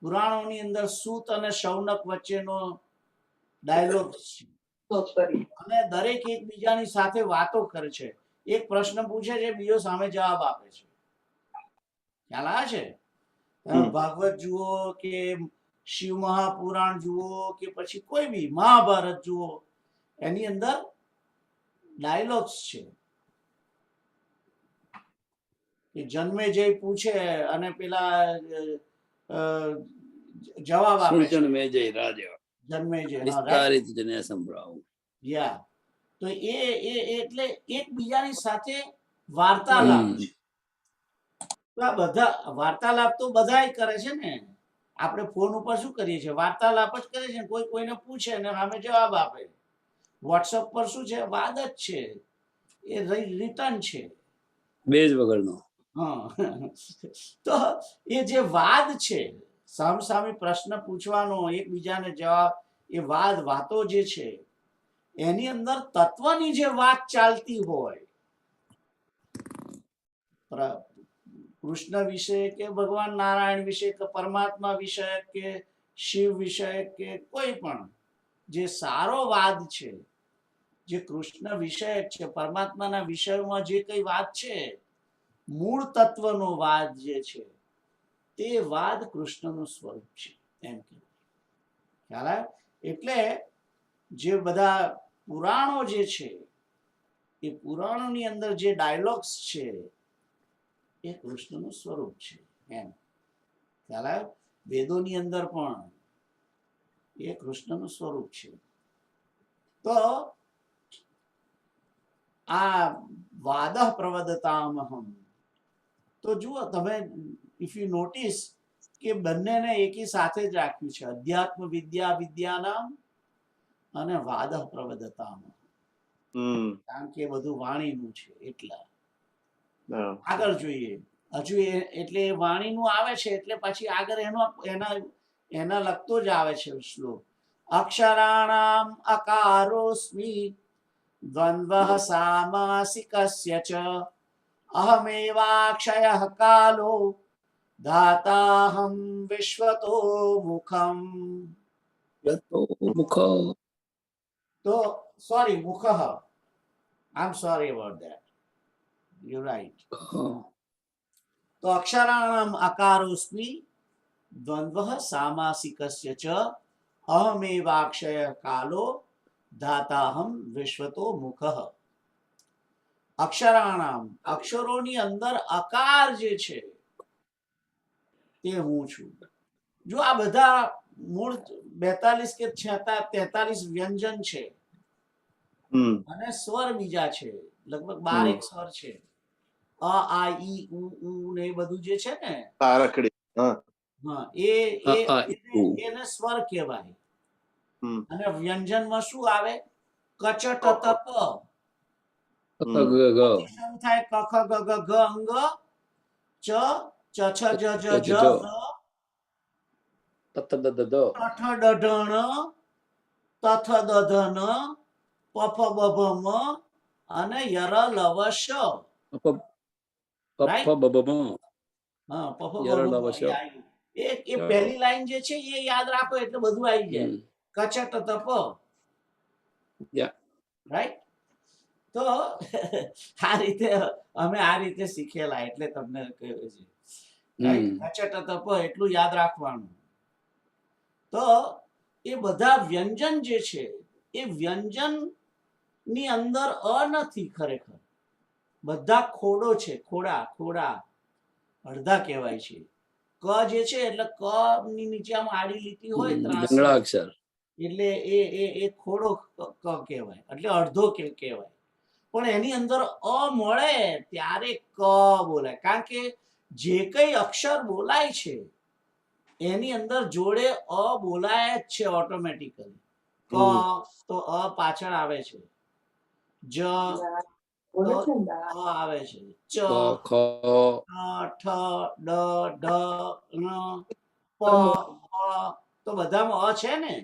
પુરાણોની અંદર સૂત અને શૌનક વચ્ચેનો ડાયલોગ છે અને દરેક એકબીજાની સાથે વાતો કરે છે. એક પ્રશ્ન પૂછે છે, બીજો સામે જવાબ આપે છે. ખ્યાલ આવે છે? ભાગવત જુઓ કે શિવ મહાપુરાણ જુઓ કે પછી કોઈ બી મહાભારત જુઓ, એની અંદર ડાયલોગ્સ છે. કે જન્મેજય પૂછે અને પેલા જવાબ આપે છે. જન્મેજય રાજા જન્મેજય, હા, વિસ્તારિત જને સંભળાવું. યા. તો એ એટલે એકબીજાની સાથે વાર્તાલાપ છે. તો આ બધા વાર્તાલાપ તો બધાય કરે છે ને. આપણે ફોન ઉપર શું કરીએ છીએ? વાર્તાલાપ જ કરીએ છીએ. કોઈ કોઈને પૂછે ને સામે જવાબ આપે. વોટ્સઅપ પર શું છે? વાદ જ છે, એ રિટર્ન છે. બેજ વગરનો. હા. તો એ જે વાદ છે, સામસામે પ્રશ્ન પૂછવાનો, એકબીજાને જવાબ, એ વાતો જે છે એની અંદર તત્વની જે વાત ચાલતી હોય, કૃષ્ણ વિશે કે ભગવાન નારાયણ વિશે કે પરમાત્મા વિશે કે શિવ વિશે કે કોઈ પણ જે સારો વાદ છે, જે કૃષ્ણ વિષય છે, પરમાત્માના વિષયમાં જે કઈ વાત છે, મૂળ તત્વનો વાદ જે છે, તે વાદ કૃષ્ણનું સ્વરૂપ છે. એમ કે ખ્યાલ આવે? એટલે જે બધા પુરાણો જે છે, એ પુરાણોની અંદર જે ડાયલોગ્સ છે એ કૃષ્ણનું સ્વરૂપ છે. એમ ખ્યાલ આવે? વેદોની અંદર પણ એ કૃષ્ણનું સ્વરૂપ છે. તો આ વાદ પ્રવદતામહમ, તો જુઓ તમે, ઇફ યુ નોટિસ કે બંનેને એકી સાથે જ રાખ્યું છે, અધ્યાત્મ વિદ્યાનામ અને વાદ પ્રવદતામહમ. કારણ કે એ બધું વાણીનું છે. એટલા આગળ જોઈએ હજુ એટલે વાણીનું આવે છે એટલે પછી આગળ એના લગતો જ આવે છે શ્લોક. અક્ષરાણામ અકારોસ્મિ દ્વંદ્વઃ સામાસિકસ્ય ચ અહમેવાક્ષયઃ કાલો ધાતાહમ વિશ્વતો મુખમ. મુખ. તો સોરી, મુખઃ, I am sorry about that, you right. તો અક્ષરાણામ અકારોસ્મિ દ્વંદ્વઃ સામાસિકસ્ય ચ અહમેવાક્ષય કાલો ધાતાહમ વિશ્વતો મુખઃ. અક્ષરાણામ, અક્ષરોની અંદર અકાર જે છે તે હું છું. જો આ બધા મૂળ 42 કે 43 વ્યંજન છે અને સ્વર બીજા છે, લગભગ 12 સ્વર છે. અ આ ઈ ઉ ને એ બધું જે છે ને, હા, એને સ્વર કહેવાય. અને વ્યંજનમાં શું આવે? કચ ટ ત પ, શરૂ થાય ક ખ ગ ઘ ઘ અંગ, ચ ચ છ જ જ જ ઠ ડ ઢ ણ, ત થ દ ધ ન, પ ફ બ ભ મ, અને યર લવ શ. Right? હા, પફ યર બબબ લવ શ. એ આવ્યું. એ પહેલી લાઈન જે છે એ યાદ રાખો એટલે બધું આવી જાય. કચટ તપ. Yeah. રાઈટ. તો આ રીતે અમે આ રીતે શીખેલા એટલે તમને કહ્યું છે. રાઈટ. કચટ તપ એટલું યાદ રાખવાનું. તો એ બધા વ્યંજન જે છે એ વ્યંજન ની અંદર અ નથી ખરેખર, બધા ખોડો છે. ખોડા અડધા કહેવાય છે. ક જે છે એટલે ક ની નીચે આમ આડી લીટી હોય ત્રાંસી, જંગલા અક્ષર. એટલે એ ખોડો ક કહેવાય, એટલે અડધો કહેવાય. પણ એની અંદર અ મળે ત્યારે ક બોલાય, કારણ કે જે કઈ અક્ષર બોલાય છે એની અંદર જોડે અ બોલાય જ છે ઓટોમેટિકલી. ક તો અ પાછળ આવે છે, જ તો અ આવે છે, ચ, ખ ઠ, ડ, ઢ, ણ, પ, તો બધામાં અ છે ને.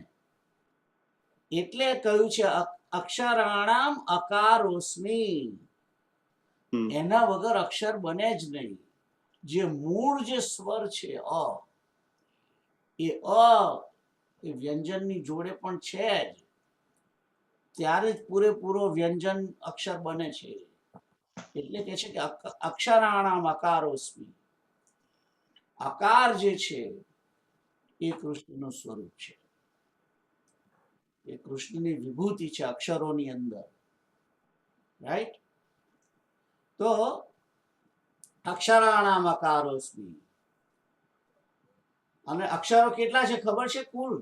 એટલે કહ્યું છે અક્ષરાણામ અકારોસ્મી. એના વગર અક્ષર બને જ નહીં. જે મૂળ જે સ્વર છે અ, એ વ્યંજનની જોડે પણ છે જ, ત્યારે જ પૂરેપૂરો વ્યંજન અક્ષર બને છે. એટલે કે છે કે અક્ષરાણામ અકારોસ્મી. આકાર જે છે એ કૃષ્ણનું સ્વરૂપ છે, એ કૃષ્ણની વિભૂતિ છે અક્ષરોની અંદર. રાઈટ. તો અક્ષરાણામ અકારોસ્મી. અને અક્ષરો કેટલા છે ખબર છે? કુલ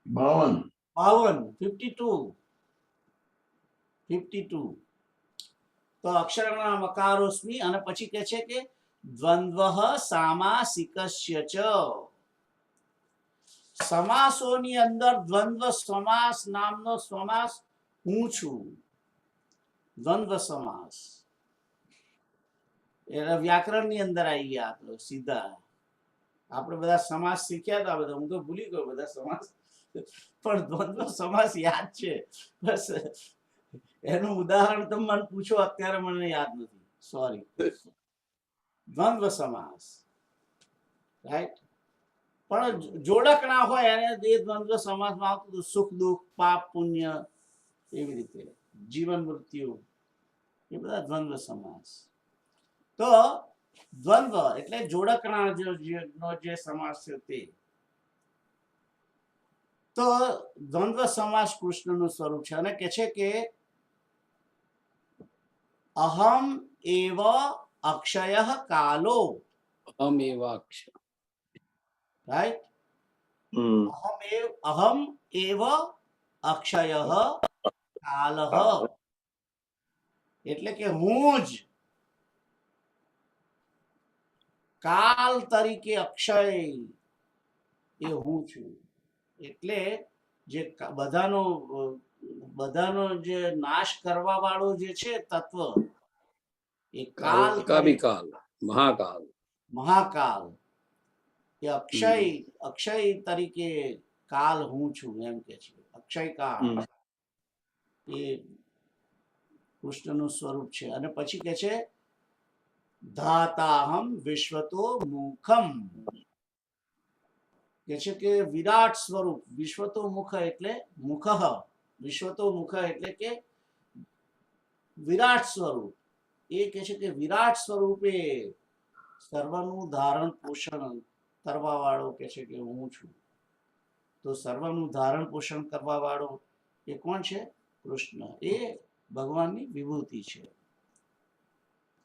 52. 52. તો અક્ષરાણામ અકારોસ્મી. અને પછી કહે છે કે દ્વંદ્વ સામાસિકસ્ય ચ. સમાસોની અંદર દ્વંદ્વ સમાસ નામનો સમાસ હું છું. દ્વંદ્વ સમાસ એટલે વ્યાકરણ ની અંદર આવી ગયા તો સીધા. આપણે બધા સમાસ શીખ્યા હતા, બધા હું તો ભૂલી ગયો બધા સમાસ, પણ દ્વંદ્વ સમાસ યાદ છે. બસ એનું ઉદાહરણ તમે મને પૂછો અત્યારે મને યાદ નથી, સોરી. દ્વંદ્વ સમાસ, રાઈટ. પણ જોડક ના હોય એને એ દ્વંદ્વ સમાસમાં આવતું સુખ દુઃખ, પાપ પુણ્ય, એવી રીતે જીવન મૃત્યુ, એ બધા દ્વંદ્વ સમાસ. તો દ્વંદ્વ એટલે જોડકણા નો જે સમાસ છે તે. તો દ્વંદ્વ સમાસ કૃષ્ણનું સ્વરૂપ છે. અને કે છે કે અહમ એવ અક્ષય કાલો. અમેવાક્ષ. રાઈટ. અહમ એવ અક્ષય કાલઃ. એટલે કે હું જ કાલ તરીકે અક્ષય એ હું છું. એટલે જે બધાનો જે નાશ કરવા વાળો જે છે તત્વ, એ કાલ કાલ મહાકાલ. મહાકાલ, એ અક્ષય તરીકે કાલ હું છું એમ કે છે. અક્ષય કાળ એ કૃષ્ણનું સ્વરૂપ છે. અને પછી કે છે ધાતાહમ વિશ્વતો મુખમ. કે છે કે વિરાટ સ્વરૂપ. વિશ્વતો મુખ એટલે મુખ, વિશ્વતો મુખ એટલે કે વિરાટ સ્વરૂપ. એ કે છે કે વિરાટ સ્વરૂપે સર્વનું ધારણ પોષણ કરવા વાળો કે છે કે હું છું. તો સર્વનું ધારણ પોષણ કરવા વાળો એ કોણ છે? કૃષ્ણ. એ ભગવાનની વિભૂતિ છે.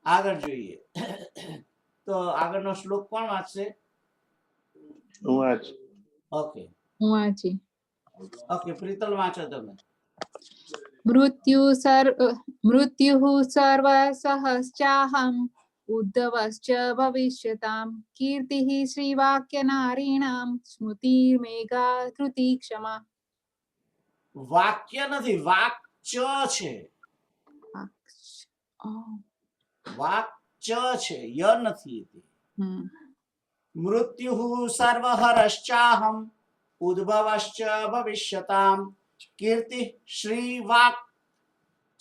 આગળ જોઈએ તો આગળનો શ્લોક કોણ વાંચશે? ઓકે હું વાંચી. ઓકે, પ્રીતલ વાંચો તમે. મૃત્યુઃ સર્વસહશ્ચાહમ ઉદ્ધવશ્ચ ભવિષ્યતામ કીર્તિઃ શ્રીવાક્ય નારીણામ સ્મૃતિર્મેઘા ધૃતિ ક્ષમા. વાક્ય નથી, વાક્ય છે. વાક્ય છે, ય નથી. મૃત્યુઃ સર્વહરશ્ચાહમ ઉદ્ભવશ્ચ ભવિષ્યતામ કીર્તિ શ્રીવાક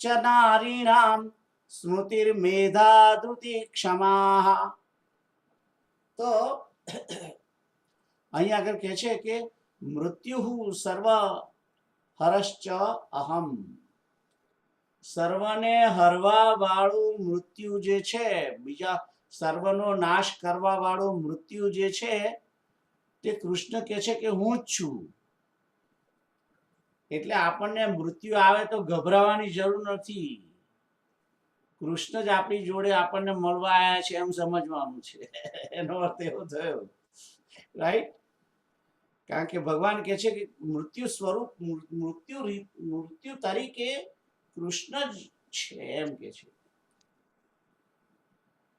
ચ નારીણામ સ્મૃતિર્મેધા ધૃતિ ક્ષમા. તો અહીં આગળ કહે છે કે મૃત્યુ સર્વ હરશ્ચ અહમ. સર્વને હરવા વાળું મૃત્યુ જે છે, બીજા સર્વનો નાશ કરવા વાળું મૃત્યુ જે છે, તે કૃષ્ણ કહે છે કે હું જ છું. એટલે આપણને મૃત્યુ આવે તો ગભરાવાની જરૂર નથી. કૃષ્ણ જ આપણી જોડે આપણને મળવા આવ્યા છે એમ સમજવાનું છે. એનો અર્થ એવો થયો, રાઈટ? કારણ કે ભગવાન કહે છે કે મૃત્યુ સ્વરૂપ મૃત્યુ તરીકે કૃષ્ણ જ છે એમ કે છે.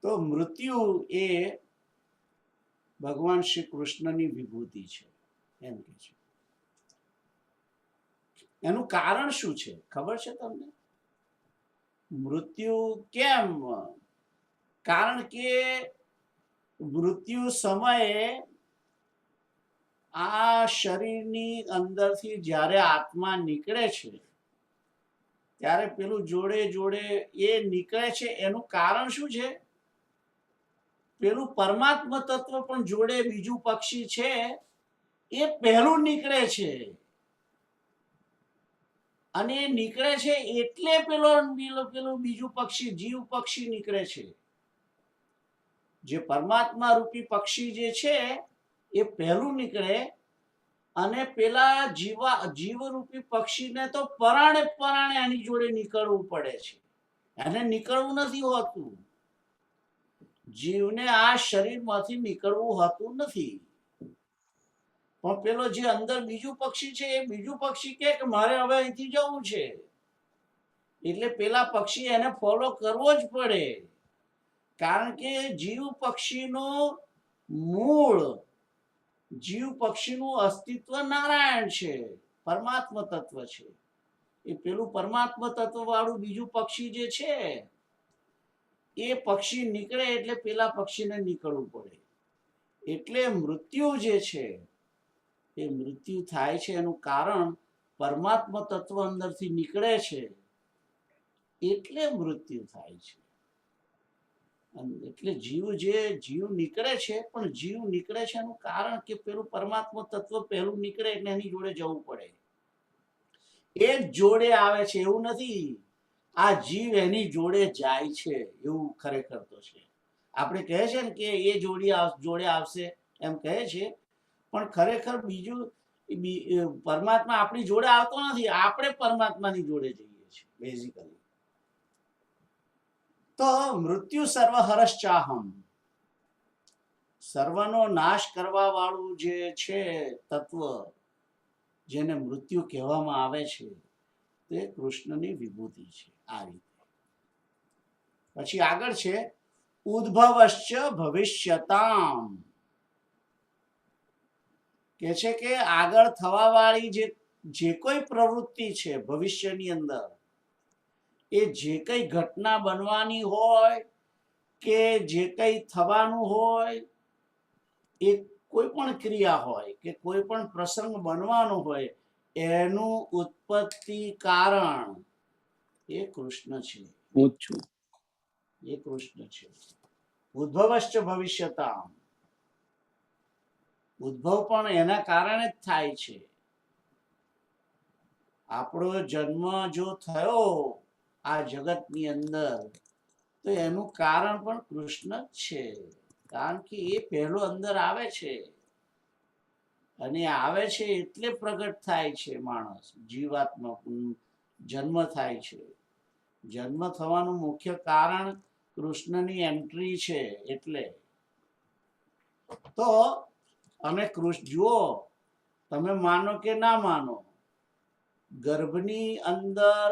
તો મૃત્યુ એ ભગવાન શ્રી કૃષ્ણની વિભૂતિ છે એમ કે છે. એનું કારણ શું છે ખબર છે તમને? મૃત્યુ કેમ? કારણ કે મૃત્યુ સમયે આ શરીરની અંદરથી જ્યારે આત્મા નીકળે છે ત્યારે પેલું જોડે જોડે એ નીકળે છે. એનું કારણ શું છે? પેલું પરમાત્મા તત્વ પણ જોડે બીજું પક્ષી છે એ પહેલું નીકળે છે. અને એ નીકળે છે એટલે પેલું બીજું પક્ષી જીવ પક્ષી નીકળે છે. જે પરમાત્મા રૂપી પક્ષી જે છે એ પહેલું નીકળે અને પેલા જીવરૂપી પક્ષીને તો પરાણે પરાણે એની જોડે નીકળવું પડે છે. એને નીકળવું નથી હોતું. જીવને આ શરીરમાંથી નીકળવું હોતું નથી. પણ પેલો જે અંદર બીજું પક્ષી છે એ બીજું પક્ષી કે મારે હવે અહીંથી જવું છે, એટલે પેલા પક્ષી એને ફોલો કરવો જ પડે. કારણ કે જીવ પક્ષીનું મૂળ, જીવ પક્ષીનું અસ્તિત્વ નારાયણ છે, પરમાત્મા તત્વ છે. એ પેલું પરમાત્મા તત્વ વાળું બીજું પક્ષી જે છે એ પક્ષી નીકળે એટલે પેલા પક્ષીને નીકળવું પડે. એટલે મૃત્યુ જે છે એ મૃત્યુ થાય છે એનું કારણ પરમાત્મા તત્વ અંદરથી નીકળે છે એટલે મૃત્યુ થાય છે. એટલે જીવ નીકળે છે, પણ જીવ નીકળે છે એનું કારણ કે પેલું પરમાત્મા તત્વ પહેલું નીકળે એટલે એની જોડે જવું પડે. એ જ જોડે આવે છે એવું નથી આ જીવ એની જોડે જાય છે એવું ખરેખર તો છે. આપણે કહે છે ને કે એ જોડે આવશે એમ કહે છે, પણ ખરેખર બીજું પરમાત્મા આપણી જોડે આવતો નથી, આપણે પરમાત્માની જોડે જઈએ છીએ બેઝિકલી. તો મૃત્યુ સર્વ હરશ્ચાહમ, સર્વનો નાશ કરવા વાળું જે છે તત્વ, જેને મૃત્યુ કહેવામાં આવે છે, તે કૃષ્ણની વિભૂતિ છે. આ રીતે પછી આગળ છે ઉદ્ભવશ્ચ ભવિષ્યતામ. કે છે કે આગળ થવા વાળી જે કોઈ પ્રવૃત્તિ છે ભવિષ્યની અંદર, એ જે કઈ ઘટના બનવાની હોય કે જે કઈ થવાનું હોય, એ કોઈ પણ ક્રિયા હોય કે કોઈ પણ પ્રસંગ બનવાનો હોય, એનું ઉત્પત્તિ કારણ એ કૃષ્ણ છે. હું જ છું. એ કૃષ્ણ છે. ઉદ્ભવશ્ચ ભવિષ્યતામ, ઉદ્ભવ પણ એના કારણે જ થાય છે. આપણો જન્મ જો થયો આ જગતની અંદર તો એનું કારણ પણ કૃષ્ણ જ છે. કારણ કે એ પહેલો અંદર આવે છે અને આવે છે એટલે પ્રગટ થાય છે માણસ, જીવાત્મા જન્મ થાય છે. જન્મ થવાનું મુખ્ય કારણ કૃષ્ણની એન્ટ્રી છે. એટલે તો અમે જુઓ, તમે માનો કે ના માનો, ગર્ભની અંદર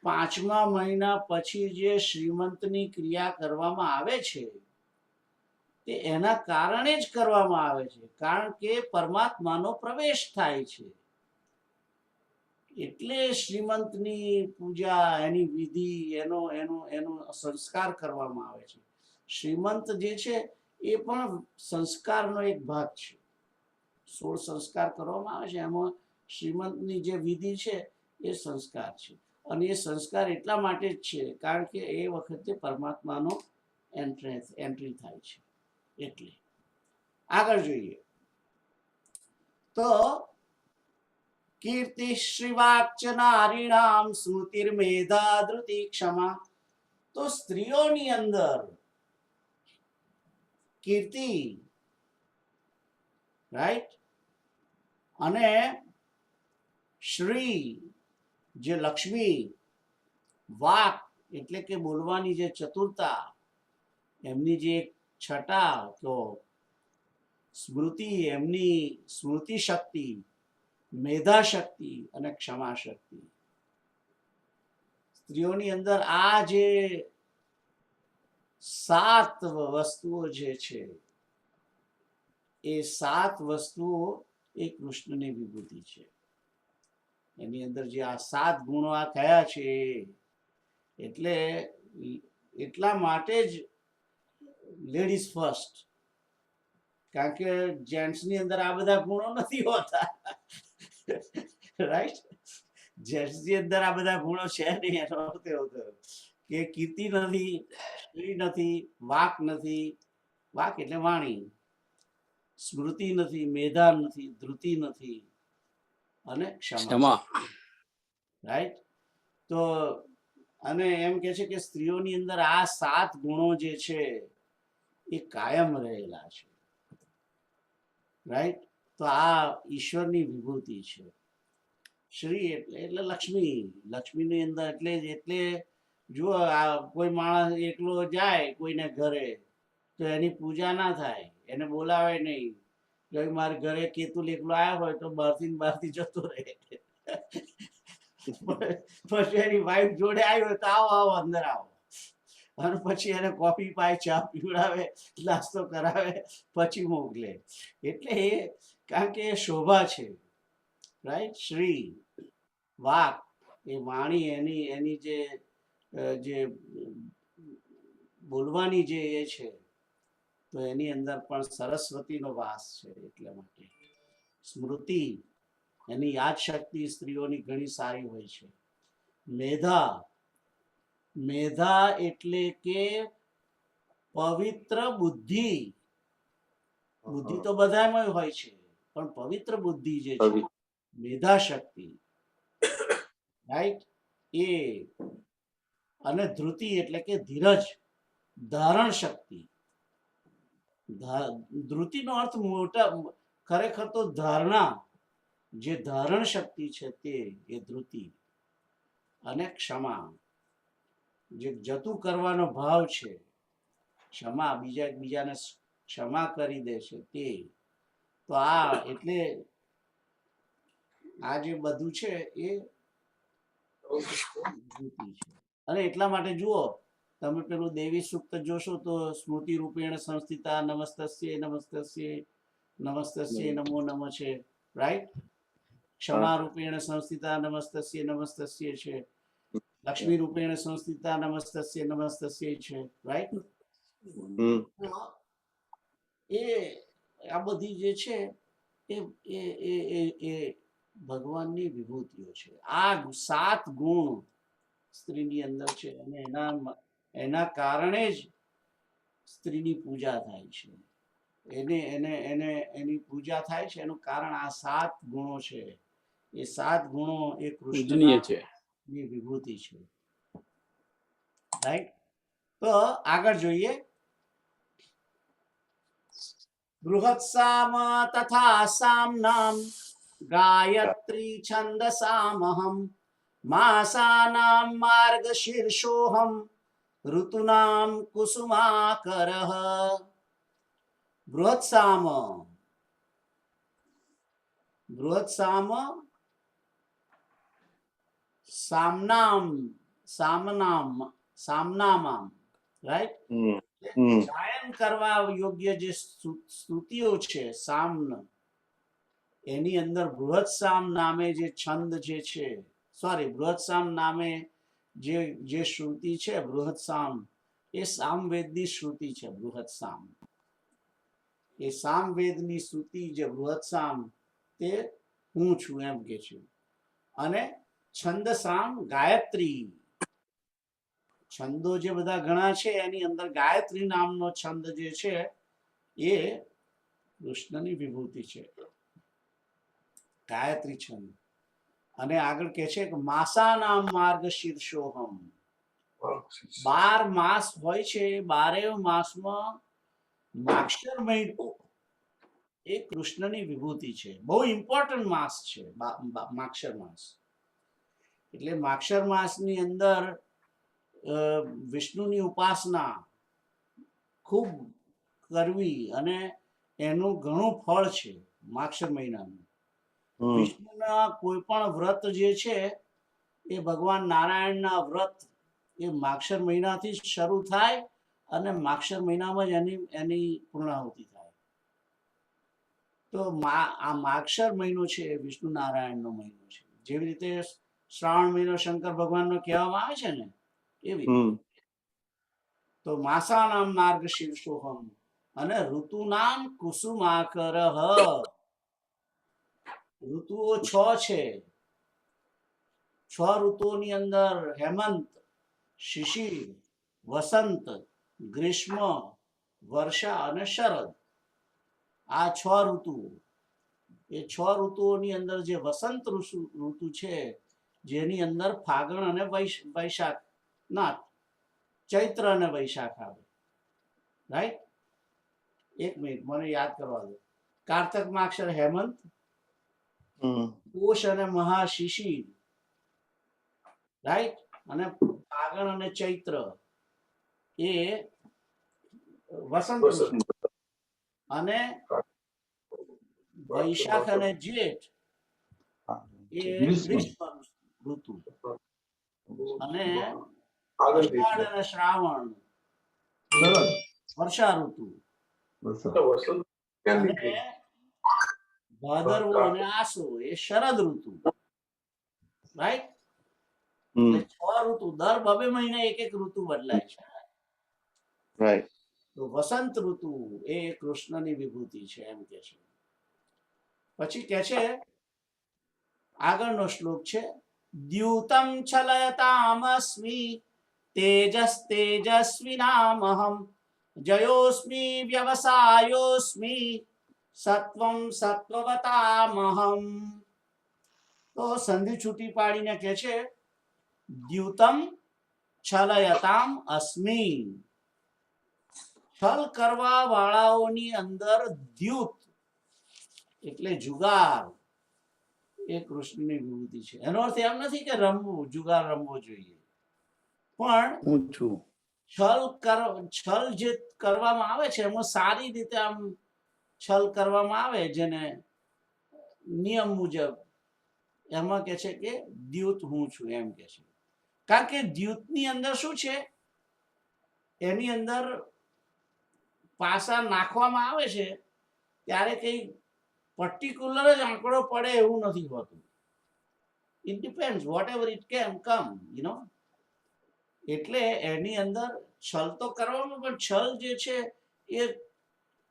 5મા મહિના પછી જે શ્રીમંતની ક્રિયા કરવામાં આવે છે તે એના કારણે જ કરવામાં આવે છે. કારણ કે પરમાત્માનો પ્રવેશ થાય છે એટલે શ્રીમંતની પૂજા, એની વિધિ, એનો સંસ્કાર કરવામાં આવે છે. શ્રીમંત જે છે એ પણ સંસ્કારનો એક ભાગ છે. 16 સંસ્કાર કરવામાં આવે છે, એમાં શ્રીમંતની જે વિધિ છે એ સંસ્કાર છે. અને એ સંસ્કાર એટલા માટે જ છે કારણ કે એ વખતે પરમાત્માનો એન્ટ્રી થાય છે એટલે. આગળ જોઈએ તો કીર્તિ શ્રીવાક્ચ નારીણામ સ્મૃતિર્મેધા ધૃતિ ક્ષમા. તો સ્ત્રીઓની અંદર કીર્તિ, રાઈટ, અને શ્રી જે લક્ષ્મી, વાક એટલે કે બોલવાની જે ચતુરતા, એમની જે છટા, તો સ્મૃતિ એમની સ્મૃતિ શક્તિ, મેધા શક્તિ અને ક્ષમા શક્તિ. સ્ત્રીઓની અંદર આ જે 7 વસ્તુઓ જે છે એ 7 વસ્તુઓ એ કૃષ્ણની વિભૂતિ છે. એની અંદર જે આ 7 ગુણો આ કયા છે એટલે એટલા માટે જ લેડીઝ ફર્સ્ટ, કારણ કે જેન્ટ્સની અંદર આ બધા ગુણો નથી હોતા, રાઈટ. જેન્ટ્સની અંદર આ બધા ગુણો છે નહીં. એનો અર્થ એવો થયો કે કીર્તિ નથી, શ્રી નથી, વાક નથી, વાક એટલે વાણી, સ્મૃતિ નથી, મેધા નથી, ધૃતિ નથી અને ક્ષમા, ક્ષમા. રાઈટ. તો અને એમ કે છે કે સ્ત્રીઓની અંદર આ 7 ગુણો જે છે એ કાયમ રહેલા છે, રાઈટ. તો આ ઈશ્વરની વિભૂતિ છે. શ્રી એટલે લક્ષ્મી, લક્ષ્મીની અંદર એટલે જુઓ, આ કોઈ માણસ એકલો જાય કોઈને ઘરે તો એની પૂજા ના થાય, એને બોલાવે નહીં. જો મારે ઘરે કેતુલ એકલો આવ્યો હોય તો બહારથી જતો રહે. પછી એની વાઈફ જોડે આવ્યો હોય તો આવો આવો અંદર આવો, અને પછી એને કોફી પાય, ચા પીવડાવે, નાસ્તો કરાવે, પછી મોકલે. એટલે એ કારણ કે એ શોભા છે, રાઈટ. શ્રી વાક એ વાણી, એની જે બોલવાની જે એ છે તો એની અંદર પણ સરસ્વતીનો વાસ છે. એટલા માટે સ્મૃતિ, એની યાદ શક્તિ સ્ત્રીઓની ઘણી સારી હોય છે. મેધા, મેધા એટલે કે પવિત્ર બુદ્ધિ. બુદ્ધિ તો બધામાં હોય છે, પણ પવિત્ર બુદ્ધિ જે છે, મેધા શક્તિ, રાઈટ, એ. અને ધૃતિ એટલે કે ધીરજ, ધારણ શક્તિ. ધૃતિનો અર્થ મોટા, ખરેખર તો ધારણા, જે ધારણ શક્તિ છે તે એ ધૃતિ. અને ક્ષમા, જે જતું કરવાનો ભાવ છે, ક્ષમા, બીજાને ક્ષમા કરી દે છે તે. તો આ એટલે આ જે બધું છે એ ધૃતિ છે. અને એટલા માટે જુઓ તમે પેલું દેવી સૂક્ત જોશો તો સ્મૃતિ રૂપેણ સંસ્થિતા નમસ્તસ્ય નમસ્તસ્ય નમસ્તસ્ય નમો નમઃ છે, રાઈટ. ક્ષમા રૂપેણ સંસ્થિતા નમસ્તસ્ય નમસ્તસ્ય છે. લક્ષ્મી રૂપેણ સંસ્થિતા નમસ્તસ્ય નમસ્તસ્ય છે, રાઈટ. એ આ બધી જે છે એ ભગવાનની વિભૂતિઓ છે. આ 7 ગુણ સ્ત્રીની અંદર છે અને એના કારણે જ સ્ત્રીની પૂજા થાય છે. એની પૂજા થાય છે એનું કારણ આ 7 ગુણો છે. એ 7 ગુણો એ પૂજનીય છે. કૃષ્ણની વિભૂતિ છે, રાઈટ. તો આગળ જોઈએ. બૃહત્સામ તથા સામનામ ગાયત્રી છંદસામહમ માસાનામ માર્ગશીર્ષોહમ ઋતુનામ કુસુમાકરઃ. બૃહત્સામ, બૃહત્સામ, સામનામ, રાઈટ. ગાયન કરવા યોગ્ય જે સ્તુતિઓ છે સામ્ન, એની અંદર બૃહત્સામ નામે જે છંદ જે છે, સોરી, બૃહત્સામ નામે જે શ્રુતિ છે, બૃહત્સામ એ સામવેદની શ્રુતિ છે. બૃહત્સામ એ સામવેદની શ્રુતિ જે બૃહત્સામ તે હું છું એમ કે છે. અને છંદસામ ગાયત્રી. છંદો જે બધા ઘણા છે એની અંદર ગાયત્રી નામનો છંદ જે છે એ કૃષ્ણની વિભૂતિ છે, ગાયત્રી છંદ. અને આગળ કે છે કે માસાનામ માર્ગ શીર્ષોહમ. 12 માસ હોય છે, 12 માસમાં માક્ષર મહિનો એ કૃષ્ણની વિભૂતિ છે. બહુ ઇમ્પોર્ટન્ટ માસ છે માક્ષર માસ. એટલે માક્ષર માસની અંદર વિષ્ણુની ઉપાસના ખૂબ કરવી અને એનું ઘણું ફળ છે માક્ષર મહિનાનું. વિષ્ણુના કોઈ પણ વ્રત જે છે એ ભગવાન નારાયણના વ્રત એ માક્ષર મહિનાથી જ શરૂ થાય અને માક્ષર મહિનામાં જ એની પૂર્ણાહુતિ થાય. તો આ માક્ષર મહિનો છે એ વિષ્ણુ નારાયણનો મહિનો છે. જેવી રીતે શ્રાવણ મહિનો શંકર ભગવાનનો કહેવામાં આવે છે ને એવી. તો માસાનામ માર્ગ શીર્ષોહમ અને ઋતુનામ કુસુમાકરઃ. ઋતુઓ 6 છે. 6 ઋતુઓની અંદર હેમંત, શિશિર, વસંત, ગ્રીષ્મ, વર્ષા અને શરદ, આ 6 ઋતુઓ. એ 6 ઋતુઓની અંદર જે વસંત ઋતુ છે જેની અંદર ફાગણ અને વૈશાખ ના ચૈત્ર અને વૈશાખ આવે, રાઈટ. એક મિનિટ મને યાદ કરવા દો. કારતક માક્ષર હેમંત, પોષ અને મહા શિશિર, રાઈટ. અને ફાગણ અને ચૈત્ર એ વસંત ઋતુ. અને વૈશાખ અને જેઠ એ ગ્રીષ્મ ઋતુ. અને અષાઢ અને શ્રાવણ વર્ષા ઋતુ. અને ભાદરવો અને આસો એ શરદ ઋતુ, રાઈટ. એટલે 6 ઋતુ, દર 2 મહિને એક ઋતુ બદલાય છે. રાઈટ. તો વસંત ઋતુ એ કૃષ્ણની વિભૂતિ છે એમ કે છે. પછી કે છે આગળનો શ્લોક છે દ્યુતમ છલયતામસ્મિ તેજસ તેજસ્વિનામહમ જયોસ્મિ વ્યવસાયોસ્મિ સત્વમ સત્વવતામહમ. તો સંધિ છૂટી પાડીને કે છે દ્યુતમ છલયતામ અસ્મિ. છલ કરવા વાળાઓની અંદર દ્યુત એટલે જુગાર એ કૃષ્ણની વિભૂતિ છે. એનો અર્થ એમ નથી કે રમવું, જુગાર રમવો જોઈએ, પણ હું છું. છલ જે કરવામાં આવે છે એમાં સારી રીતે આમ છલ કરવામાં આવે જેને નિયમ મુજબ, એમાં કે છે કે દ્યુત હું છું એમ કે છે. કારણ કે દ્યુતની અંદર શું છે, એની અંદર પાસા નાખવામાં આવે છે ત્યારે કઈ પર્ટિક્યુલર જ આંકડો પડે એવું નથી હોતું. It depends whatever it can come, you know. એટલે એની અંદર છલ તો કરવામાં, પણ છલ જે છે એ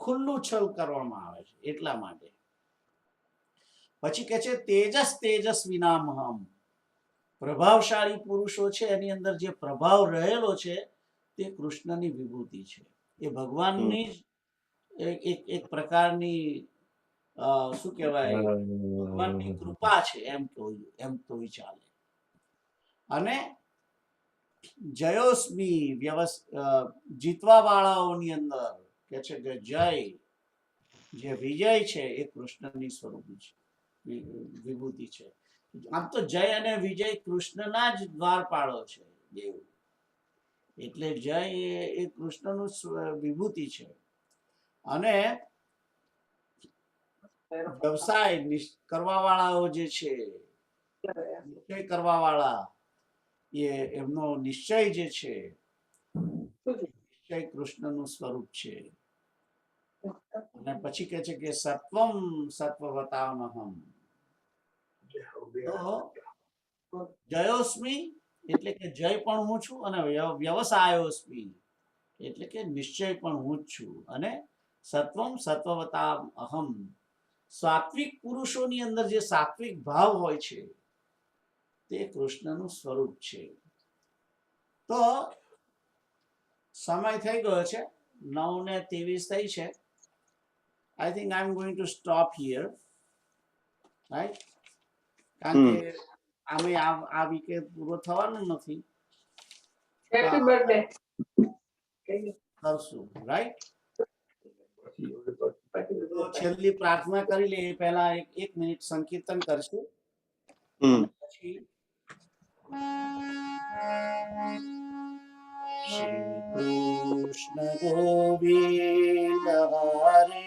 ખુલ્લું છલ કરવામાં આવે છે એટલા માટે. પછી કે છે તેજસ તેજસ્વિનામહમ. પ્રભાવશાળી પુરુષો છે એની અંદર જે પ્રભાવ રહેલો છે તે કૃષ્ણની વિભૂતિ છે. એ ભગવાનની એક પ્રકારની શું કહેવાય, ભગવાનની કૃપા છે એમ તો ચાલે. અને જયોસ્મી જીતવા વાળાઓની અંદર કે છે કે જય, જે વિજય છે એ કૃષ્ણની સ્વરૂપ છે, વિભૂતિ છે. આમ તો જય અને વિજય કૃષ્ણના જ દ્વારપાળો છે દેવ. એટલે જય એ કૃષ્ણનું વિભૂતિ છે. અને વ્યવસાય કરવા વાળાઓ જે છે, નિશ્ચય કરવા વાળા, એમનો નિશ્ચય જે છે નિશ્ચય કૃષ્ણનું સ્વરૂપ છે. અને પછી કે છે કે સત્વમ સત્વવતામહમ. તો જયોસ્મી એટલે કે જય પણ હું છું, અને વ્યવસાયોસ્મી એટલે કે નિશ્ચય પણ હું જ છું. અને સત્વમ સત્વવતામહમ, સાત્વિક પુરુષોની અંદર જે સાત્વિક ભાવ હોય છે તે કૃષ્ણનું સ્વરૂપ છે. તો સમય થઈ ગયો છે, 9:23 થઈ છે. I think I am going to stop here, right? કારણ કે આમે આ વીકે પૂરો થવાનો નથી. હેપી બર્થડે કરશું, રાઈટ? છેલ્લી પ્રાર્થના કરી લે એ પહેલા એક મિનિટ સંકીર્તન કરશું. પછી શ્રી કૃષ્ણ ગોવિંદ હરે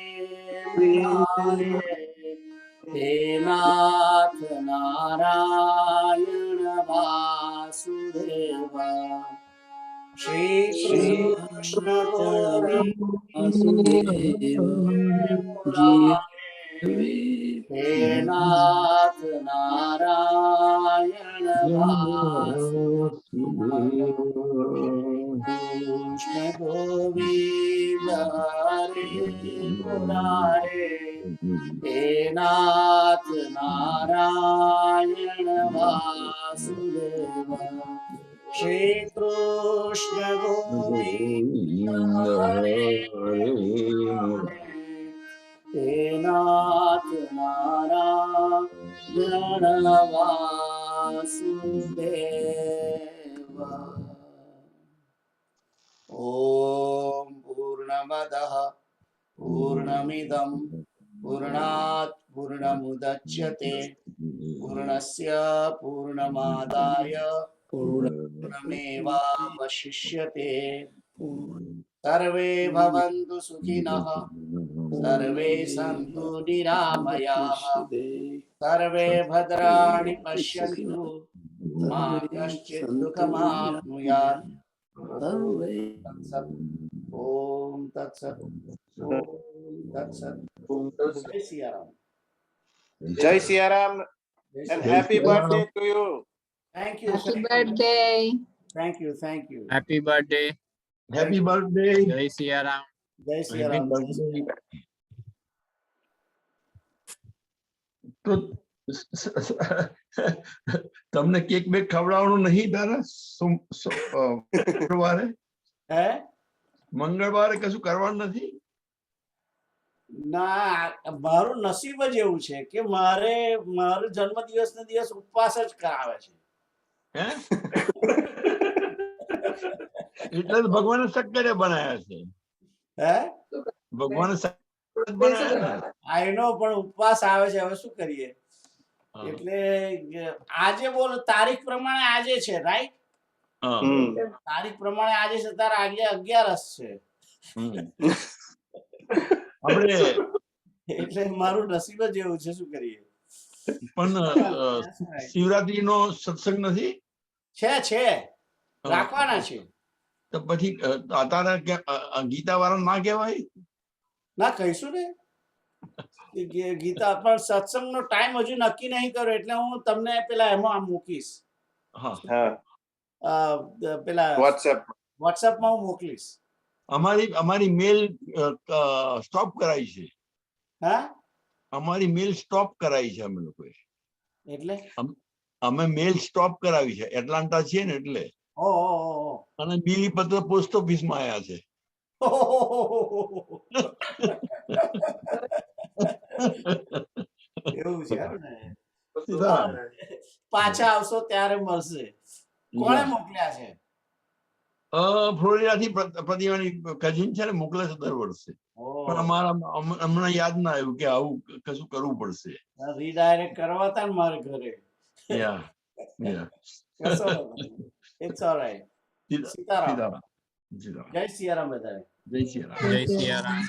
હે નાથ નારાયણ વાસુદેવા. શ્રી કૃષ્ણ ગોવિંદ હે નાથ નારાયણ કૃષ્ણ ગોવિંદ હરે મુરારે હે નાથ નારાયણ વાસુદેવા. શ્રી કૃષ્ણ ગોવિંદ હરે હે નાથ નારાયણ વાસુદેવા. ઓમ પૂર્ણમદઃ પૂર્ણમિદં પૂર્ણાત પૂર્ણમુદચ્યતે પૂર્ણસ્ય પૂર્ણમાદાય પૂર્ણમેવાવશિષ્યતે. સર્વે ભવन्तु સુખિનઃ સર્વે સन्तु નિરામયાः સર્વે ભદ્રાણિ પશ્યन्तુ મા કશ્ચિत् દુઃખમાપ્નુયાत्. ઓમ તત્સત. ઓમ તત્સત. જય સિયારામ. જય Siyaram and happy birthday to you. Thank you. Happy birthday. Thank you. Thank you. Happy birthday, happy birthday. જય સિયારામ. જય સિયારામ. તો તમને કેક બેક ખવડાવવાનું નહીં તારા મંગળવારે? હે? મંગળવારે કશું કરવાનું નથી? ના, મારું નસીબ જ એવું છે કે મારો જન્મદિવસ ને દિવસ ઉપવાસ જ કરાવે છે. હે? એટલે તો ભગવાને શક્કરે બનાયા છે. હે? ભગવાને શક્કરે બનાયા છે. આઈ નો, પણ ઉપવાસ આવે છે, હવે શું કરીએ? એટલે આજે બોલો, તારીખ પ્રમાણે આજે છે, રાઈટ? તારીખ પ્રમાણે આજે છે, તારે આજે 11 છે. આપણે એટલે મારું નસીબ જ એવું છે, શું કરીએ? પણ શિવરાત્રી નો સત્સંગ નથી? છે રાખવાના છે. તો પછી અત્યારે ગીતા વાળા ના કહેવાય? ના, કહીશું ને ગીતા, પણ સત્સંગનો ટાઈમ હજુ નક્કી નહીં કર્યો, એટલે હું તમને પેલા એમાં મૂકીશ. પેલા વોટ્સએપમાં હું મોકલીશ. અમારી મેલ સ્ટોપ કરાઈ છે. હા, અમારી મેલ સ્ટોપ કરાઈ છે અમે લોકોએ. એટલે અમે મેલ સ્ટોપ કરાવી છે, એટલાન્ટા છીએ ને એટલે. અને બીલીપત્ર પોસ્ટ ઓફિસમાં આવ્યા છે. એવું છે ને? પાછા આવશો ત્યારે મળશે. કોણે મોકલ્યા છે? ફ્લોરિડા થી પ્રતિમાની કઝિન છે ને, મોકલે છે દર વર્ષે. પણ અમારા હમણાં યાદ ના આવ્યું કે આવું કશું કરવું પડશે. રીડાયરેક્ટ કરવા હતા ને મારે ઘરે. It's all right. સીતારામ. જય સિયારામ બધાને. જય સિયારામ. જય સિયારામ.